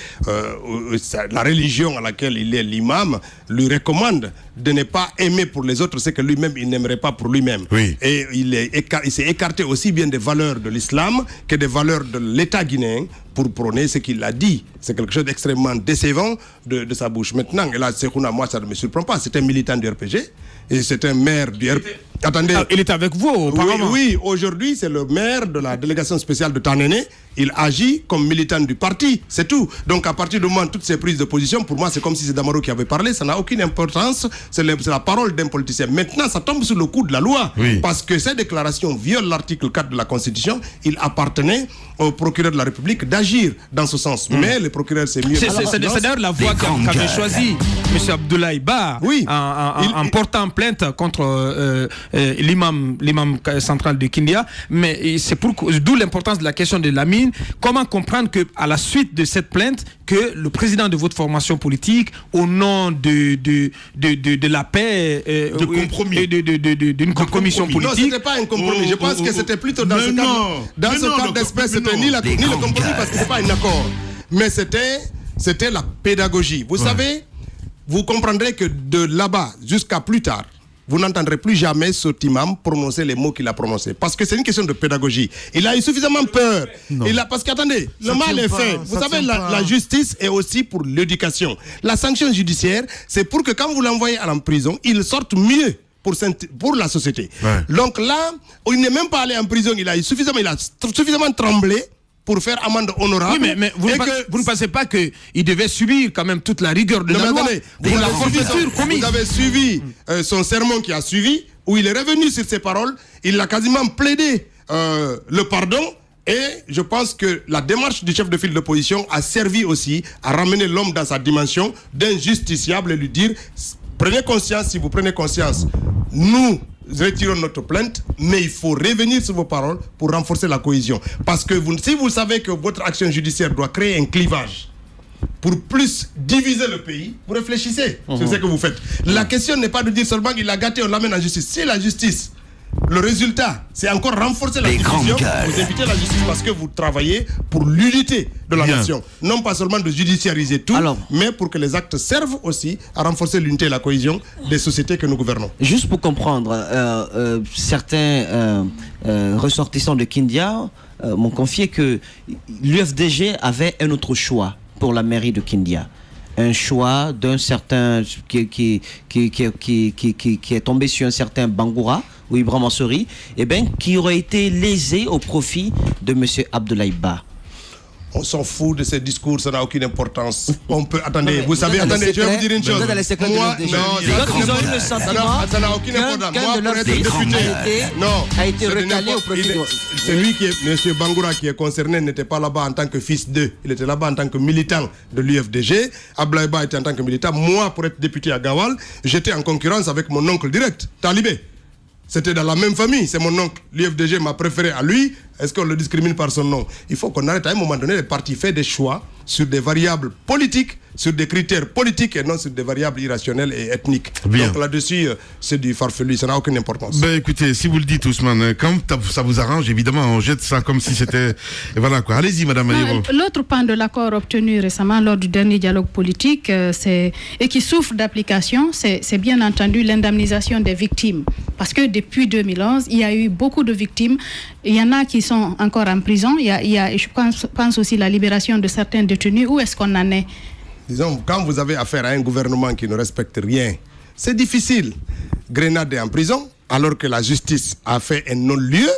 La religion à laquelle il est l'imam lui recommande de ne pas aimer pour les autres ce que lui-même il n'aimerait pas pour lui-même. Oui. Et il s'est écarté aussi bien des valeurs de l'islam que des valeurs de l'État guinéen pour prôner ce qu'il a dit. C'est quelque chose d'extrêmement décevant de sa bouche. Maintenant, et là, Sekhouna, moi, ça ne me surprend pas. C'est un militant du RPG et c'est un maire du RPG. Attendez. Il était avec vous auparavant. Oui, aujourd'hui, c'est le maire de la délégation spéciale de Tanene. Il agit comme militant du parti, c'est tout. Donc, à partir du moment où toutes ces prises de position, pour moi, c'est comme si c'est Damaro qui avait parlé. Ça n'a aucune importance. C'est la parole d'un politicien. Maintenant, ça tombe sous le coup de la loi. Oui. Parce que ces déclarations violent l'article 4 de la Constitution. Il appartenait au procureur de la République d'agir dans ce sens. Mais le procureur, c'est mieux. C'est d'ailleurs la voie qu'avait choisie M. Abdoulaye Ba en portant plainte contre l'imam central de Kindia. Mais c'est d'où l'importance de la question de la mine. Comment comprendre qu'à la suite de cette plainte, que le président de votre formation politique, au nom de la paix, d'une compromission politique... Non, c'était pas un compromis. Je pense que c'était plutôt dans ce cadre. Dans ce cadre d'espèce, c'était ni le compromis parce que c'est pas un accord. Mais c'était la pédagogie. Vous savez, vous comprendrez que de là-bas jusqu'à plus tard, vous n'entendrez plus jamais cet imam prononcer les mots qu'il a prononcés. Parce que c'est une question de pédagogie. Il a eu suffisamment peur. Parce qu'attendez, le mal est fait. Vous savez, la justice est aussi pour l'éducation. La sanction judiciaire, c'est pour que quand vous l'envoyez à la prison, il sorte mieux pour la société. Ouais. Donc là, il n'est même pas allé en prison. Il a suffisamment tremblé pour faire amende honorable. Oui, mais vous ne pensez pas qu'il devait subir quand même toute la rigueur de la loi? Vous avez suivi son sermon qui a suivi, où il est revenu sur ses paroles, il a quasiment plaidé le pardon, et je pense que la démarche du chef de file d'opposition a servi aussi à ramener l'homme dans sa dimension d'un justiciable et lui dire, prenez conscience, si vous prenez conscience, nous, retirons notre plainte, mais il faut revenir sur vos paroles pour renforcer la cohésion. Parce que si vous savez que votre action judiciaire doit créer un clivage pour plus diviser le pays, vous réfléchissez sur ce que vous faites. La question n'est pas de dire seulement qu'il a gâté, on l'amène en justice. Si la justice, le résultat, c'est encore renforcer la institution, vous évitez la justice parce que vous travaillez pour l'unité de la nation. Non pas seulement de judiciariser tout, mais pour que les actes servent aussi à renforcer l'unité et la cohésion des sociétés que nous gouvernons. Juste pour comprendre, certains ressortissants de Kindia m'ont confié que l'UFDG avait un autre choix pour la mairie de Kindia. Un choix d'un certain qui est tombé sur un certain Bangoura ou Ibrahim Mansouri, qui aurait été lésé au profit de M. Abdoulaye Ba. On s'en fout de ces discours, ça n'a aucune importance. On peut, attendez, vous savez, attendez, je vais vous dire une chose. Moi, non, ça n'a aucune importance. Moi, pour être député, a été recalé au profit de... Celui qui est, M. Bangoura, qui est concerné, n'était pas là-bas en tant que fils d'eux. Il était là-bas en tant que militant de l'UFDG. Abdoulaye Ba était en tant que militant. Moi, pour être député à Gawal, j'étais en concurrence avec mon oncle direct, Talibé. C'était dans la même famille, c'est mon oncle. L'UFDG m'a préféré à lui. Est-ce qu'on le discrimine par son nom? Il faut qu'on arrête à un moment donné. Les partis font des choix sur des variables politiques, sur des critères politiques et non sur des variables irrationnelles et ethniques. Bien. Donc là-dessus, c'est du farfelu, ça n'a aucune importance. Ben écoutez, si vous le dites, Ousmane, quand ça vous arrange, évidemment, on jette ça comme si c'était... Et voilà quoi. Allez-y, Madame Ayero. L'autre pan de l'accord obtenu récemment lors du dernier dialogue politique et qui souffre d'application, c'est bien entendu l'indemnisation des victimes. Parce que depuis 2011, il y a eu beaucoup de victimes. Il y en a qui sont encore en prison. Il y a je pense aussi la libération de certains détenus. Où est-ce qu'on en est? Disons, quand vous avez affaire à un gouvernement qui ne respecte rien, c'est difficile. Grenade est en prison, alors que la justice a fait un non-lieu.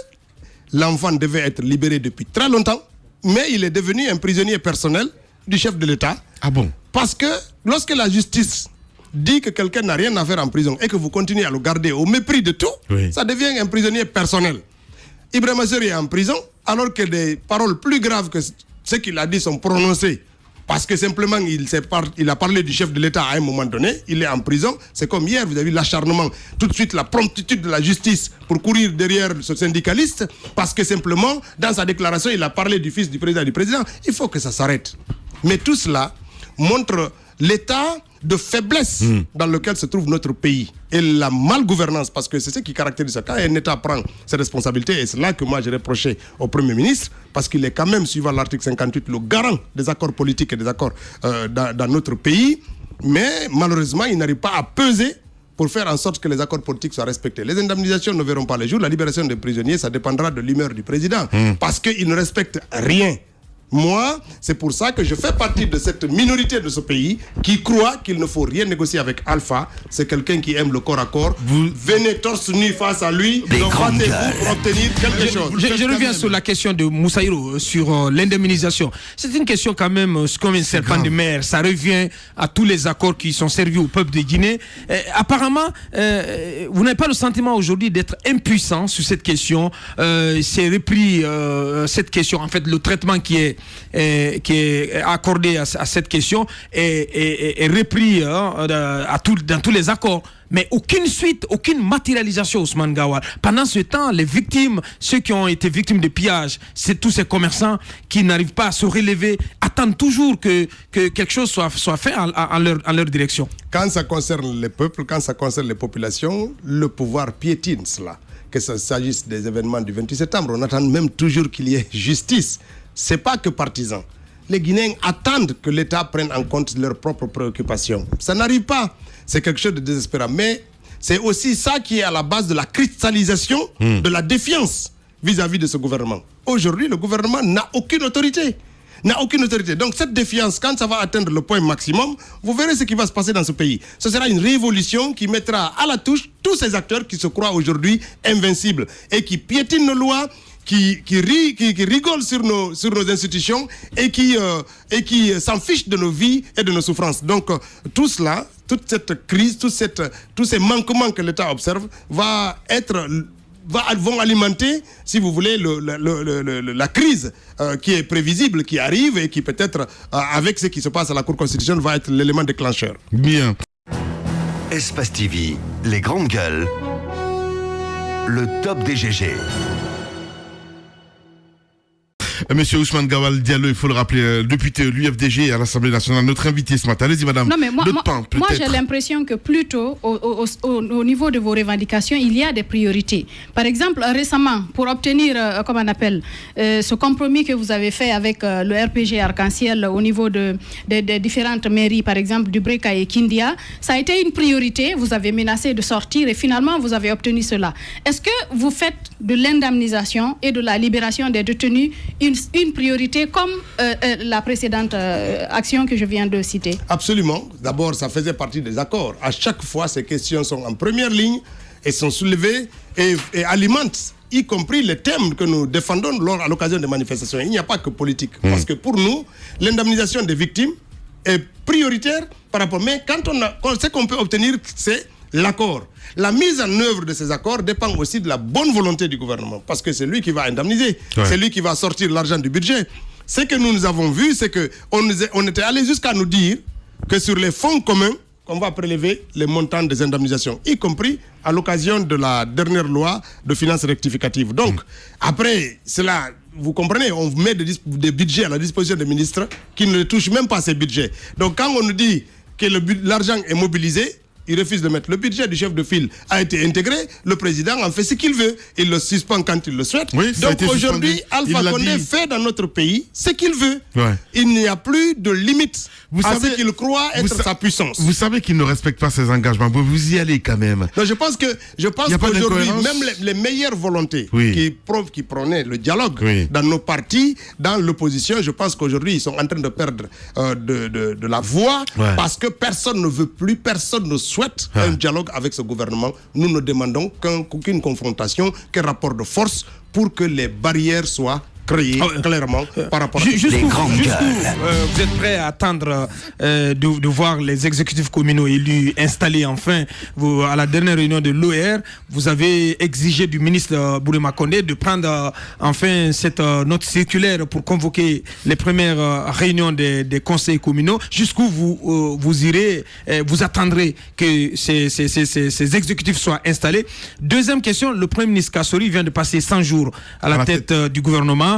L'enfant devait être libéré depuis très longtemps, mais il est devenu un prisonnier personnel du chef de l'État. Ah bon? Parce que lorsque la justice dit que quelqu'un n'a rien à faire en prison et que vous continuez à le garder au mépris de tout, ça devient un prisonnier personnel. Ibrahim Mansouri est en prison, alors que des paroles plus graves que ce qu'il a dit sont prononcées. Parce que simplement, il a parlé du chef de l'État à un moment donné, il est en prison. C'est comme hier, vous avez vu l'acharnement, tout de suite la promptitude de la justice pour courir derrière ce syndicaliste, parce que simplement, dans sa déclaration, il a parlé du fils du président. Il faut que ça s'arrête. Mais tout cela montre l'état de faiblesse dans lequel se trouve notre pays et la malgouvernance, parce que c'est ce qui caractérise ça. Quand un État prend ses responsabilités, et c'est là que moi j'ai reproché au Premier ministre, parce qu'il est quand même, suivant l'article 58, le garant des accords politiques et des accords dans notre pays, mais malheureusement il n'arrive pas à peser pour faire en sorte que les accords politiques soient respectés. Les indemnisations ne verront pas le jour, la libération des prisonniers, ça dépendra de l'humeur du président, parce qu'il ne respecte rien. Moi, c'est pour ça que je fais partie de cette minorité de ce pays qui croit qu'il ne faut rien négocier avec Alpha. C'est quelqu'un qui aime le corps à corps. Vous venez torse nu face à lui, battez-vous pour obtenir quelque chose. Je reviens sur la question de Moussaïro, sur l'indemnisation. C'est une question quand même, comme un serpent de mer. Ça revient à tous les accords qui sont servis au peuple de Guinée. Apparemment, vous n'avez pas le sentiment aujourd'hui d'être impuissant sur cette question. C'est repris cette question, en fait, le traitement qui est accordé à cette question est repris dans tous les accords. Mais aucune suite, aucune matérialisation, Ousmane Gawal. Pendant ce temps, les victimes, ceux qui ont été victimes de pillage, c'est tous ces commerçants qui n'arrivent pas à se relever, attendent toujours que quelque chose soit fait en leur direction. Quand ça concerne les peuples, quand ça concerne les populations, le pouvoir piétine cela. Que ça s'agisse des événements du 28 septembre, on attend même toujours qu'il y ait justice. C'est pas que partisans. Les Guinéens attendent que l'État prenne en compte leurs propres préoccupations. Ça n'arrive pas. C'est quelque chose de désespérant. Mais c'est aussi ça qui est à la base de la cristallisation de la défiance vis-à-vis de ce gouvernement. Aujourd'hui, le gouvernement n'a aucune autorité. Donc cette défiance, quand ça va atteindre le point maximum, vous verrez ce qui va se passer dans ce pays. Ce sera une révolution qui mettra à la touche tous ces acteurs qui se croient aujourd'hui invincibles et qui piétinent nos lois, qui rigolent sur nos institutions et qui s'en fichent de nos vies et de nos souffrances. Donc tout cela, toute cette crise, tous ces manquements que l'État observe vont alimenter, si vous voulez, la crise qui est prévisible, qui arrive et qui peut-être, avec ce qui se passe à la Cour constitutionnelle, va être l'élément déclencheur. Bien. Espace TV, les grandes gueules. le top des GG. Monsieur Ousmane Gawal Diallo, il faut le rappeler, député de l'UFDG à l'Assemblée nationale, notre invité ce matin. Allez-y, madame. Non, mais moi j'ai l'impression que plutôt au niveau de vos revendications, il y a des priorités. Par exemple, récemment, pour obtenir, comment on appelle, ce compromis que vous avez fait avec le RPG Arc-en-Ciel au niveau des différentes mairies, par exemple du Breka et Kindia, ça a été une priorité. Vous avez menacé de sortir et finalement, vous avez obtenu cela. Est-ce que vous faites de l'indemnisation et de la libération des détenus une priorité comme la précédente action que je viens de citer? Absolument. D'abord, ça faisait partie des accords. À chaque fois, ces questions sont en première ligne et sont soulevées et alimentent, y compris les thèmes que nous défendons à l'occasion des manifestations. Il n'y a pas que politique. Parce que pour nous, l'indemnisation des victimes est prioritaire par rapport. Mais ce qu'on peut obtenir, c'est l'accord. La mise en œuvre de ces accords dépend aussi de la bonne volonté du gouvernement, parce que c'est lui qui va indemniser, c'est lui qui va sortir l'argent du budget. Ce que nous avons vu, c'est qu'on était allé jusqu'à nous dire que sur les fonds communs, on va prélever les montants des indemnisations, y compris à l'occasion de la dernière loi de finances rectificatives. Donc, après cela, vous comprenez, on met des budgets à la disposition des ministres qui ne touchent même pas ces budgets. Donc, quand on nous dit que l'argent est mobilisé, il refuse de mettre. Le budget du chef de file a été intégré. Le président en fait ce qu'il veut. Il le suspend quand il le souhaite. Oui, donc aujourd'hui, Alpha Condé fait dans notre pays ce qu'il veut. Ouais. Il n'y a plus de limite à ce qu'il croit être sa puissance. Vous savez qu'il ne respecte pas ses engagements. Vous y allez quand même. Non, je pense qu'aujourd'hui, même les meilleures volontés qui prônaient le dialogue dans nos partis, dans l'opposition, je pense qu'aujourd'hui, ils sont en train de perdre de la voix parce que personne ne veut plus, personne ne souhaite un dialogue avec ce gouvernement. Nous ne demandons qu'aucune confrontation, qu'un rapport de force pour que les barrières soient créées clairement par rapport à les grandes gueules. Vous êtes prêts à attendre de voir les exécutifs communaux élus installés enfin à la dernière réunion de l'OR. Vous avez exigé du ministre Bourema Condé de prendre enfin cette note circulaire pour convoquer les premières réunions des conseils communaux. Jusqu'où vous irez, vous attendrez que ces exécutifs soient installés. Deuxième question, le Premier ministre Kassori vient de passer 100 jours à la tête du gouvernement.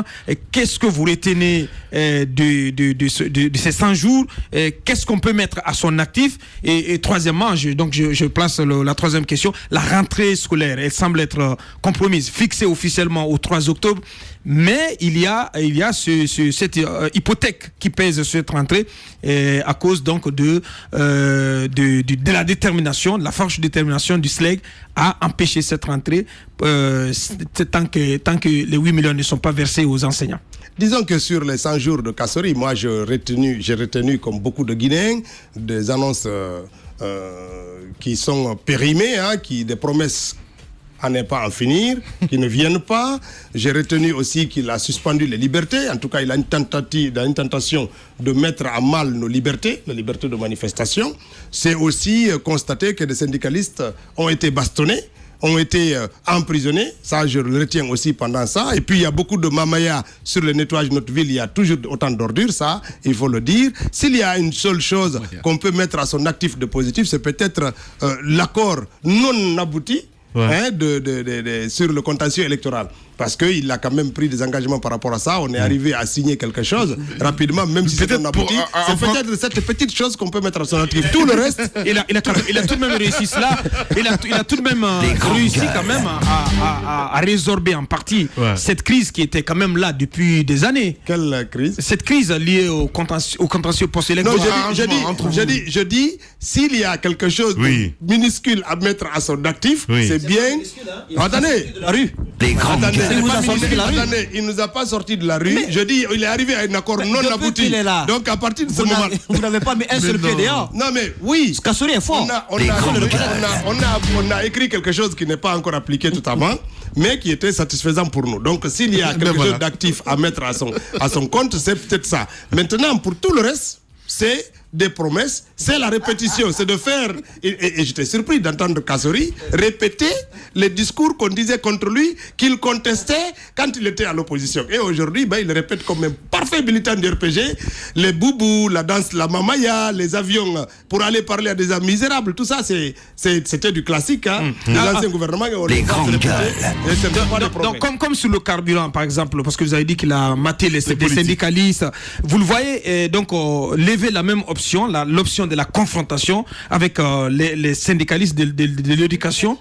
Qu'est-ce que vous retenez de ces 100 jours? Qu'est-ce qu'on peut mettre à son actif? Et troisièmement, je place la troisième question. La rentrée scolaire, elle semble être compromise, fixée officiellement au 3 octobre. Mais il y a cette hypothèque qui pèse sur cette rentrée à cause donc de la détermination, de la forte détermination du SLEG à empêcher cette rentrée tant que les 8 millions ne sont pas versés aux enseignants. Disons que sur les 100 jours de Kassori, moi j'ai retenu comme beaucoup de Guinéens des annonces qui sont périmées, des promesses à ne pas en finir, qui ne viennent pas. J'ai retenu aussi qu'il a suspendu les libertés. En tout cas, il a une tentation de mettre à mal nos libertés, la liberté de manifestation. C'est aussi constater que des syndicalistes ont été bastonnés, ont été emprisonnés. Ça, je le retiens aussi pendant ça. Et puis, il y a beaucoup de mamaya sur le nettoyage de notre ville. Il y a toujours autant d'ordures, ça, il faut le dire. S'il y a une seule chose qu'on peut mettre à son actif de positif, c'est peut-être l'accord non abouti sur le contentieux électoral. Parce qu'il a quand même pris des engagements par rapport à ça. On est arrivé à signer quelque chose rapidement, même si c'est un abouti. C'est peut-être cette petite chose qu'on peut mettre à son actif. Tout le reste, il a tout de même réussi cela. Il a tout de même réussi quand même à résorber en partie cette crise qui était quand même là depuis des années. Quelle crise? Cette crise liée au contentieux post-électoral. Je dis, s'il y a quelque chose de minuscule à mettre à son actif, c'est bien. Attendez, la rue. Les grandes il nous a pas sorti de la rue. Mais je dis, il est arrivé à un accord non abouti. Donc à partir de ce moment, vous n'avez pas mis un seul pied dehors. Non mais oui. Kassori est fort. On a écrit quelque chose qui n'est pas encore appliqué totalement, mais qui était satisfaisant pour nous. Donc s'il y a quelque chose d'actif à mettre à son compte, c'est peut-être ça. Maintenant, pour tout le reste, c'est des promesses, c'est la répétition, c'est de faire, et j'étais surpris d'entendre Kassori répéter les discours qu'on disait contre lui, qu'il contestait quand il était à l'opposition. Et aujourd'hui, il répète comme un parfait militant du RPG, les boubous, la danse, la mamaya, les avions pour aller parler à des hommes misérables, tout ça c'était du classique, des anciens gouvernements. Les grandes gueules. Donc comme sur le carburant par exemple, parce que vous avez dit qu'il a maté les syndicalistes, vous le voyez, donc lever la même option, l'option de la confrontation avec les syndicalistes de l'éducation.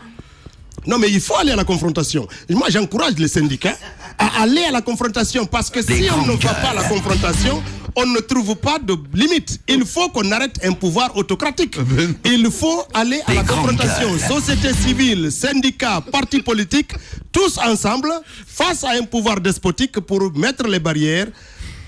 Non, mais il faut aller à la confrontation. Moi, j'encourage les syndicats à aller à la confrontation parce que si on ne va pas à la confrontation, on ne trouve pas de limite. Il faut qu'on arrête un pouvoir autocratique. Il faut aller à la confrontation. Société civile, syndicats, partis politiques, tous ensemble, face à un pouvoir despotique pour mettre les barrières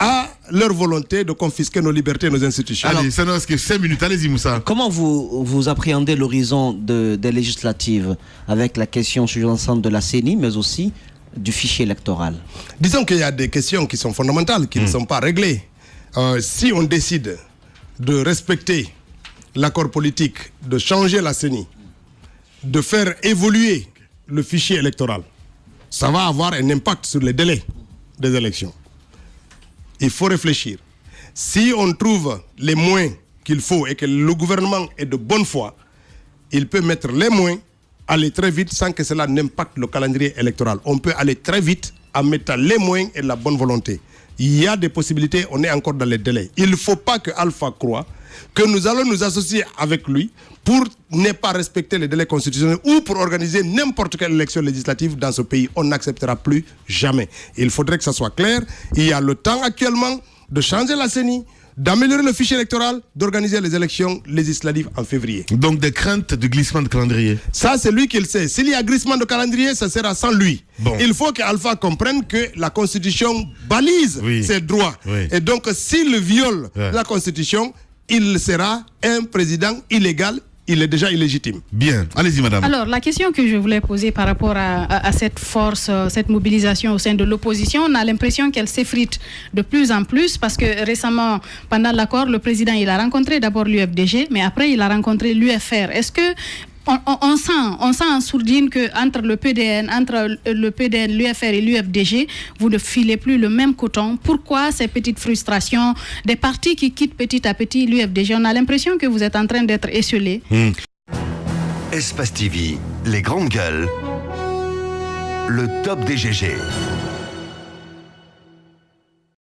à leur volonté de confisquer nos libertés et nos institutions. Allez, ça nous reste que 5 minutes. Allez-y, Moussa. Comment vous appréhendez l'horizon des législatives avec la question sous-jacente de la CENI, mais aussi du fichier électoral? Disons qu'il y a des questions qui sont fondamentales, qui ne sont pas réglées. Si on décide de respecter l'accord politique, de changer la CENI, de faire évoluer le fichier électoral, ça va avoir un impact sur les délais des élections. Il faut réfléchir. Si on trouve les moyens qu'il faut et que le gouvernement est de bonne foi, il peut mettre les moyens, aller très vite sans que cela n'impacte le calendrier électoral. On peut aller très vite en mettant les moyens et la bonne volonté. Il y a des possibilités, on est encore dans les délais. Il ne faut pas que Alpha croie que nous allons nous associer avec lui pour ne pas respecter les délais constitutionnels ou pour organiser n'importe quelle élection législative dans ce pays. On n'acceptera plus jamais. Il faudrait que ça soit clair. Il y a le temps actuellement de changer la CENI, d'améliorer le fichier électoral, d'organiser les élections législatives en février. Donc des craintes de glissement de calendrier. Ça, c'est lui qui le sait. S'il y a glissement de calendrier, ça sera sans lui. Bon. Il faut qu'Alpha comprenne que la Constitution balise ses droits. Et donc, s'il viole la Constitution, il sera un président illégal. Il est déjà illégitime. Bien. Allez-y, madame. Alors, la question que je voulais poser par rapport à cette force, cette mobilisation au sein de l'opposition, on a l'impression qu'elle s'effrite de plus en plus parce que récemment, pendant l'accord, le président, il a rencontré d'abord l'UFDG, mais après, il a rencontré l'UFR. Est-ce que on sent en sourdine qu'entre le PDN, l'UFR et l'UFDG, vous ne filez plus le même coton. Pourquoi ces petites frustrations des partis qui quittent petit à petit l'UFDG? On a l'impression que vous êtes en train d'être esselés. Espace TV, les grandes gueules, le top des GG.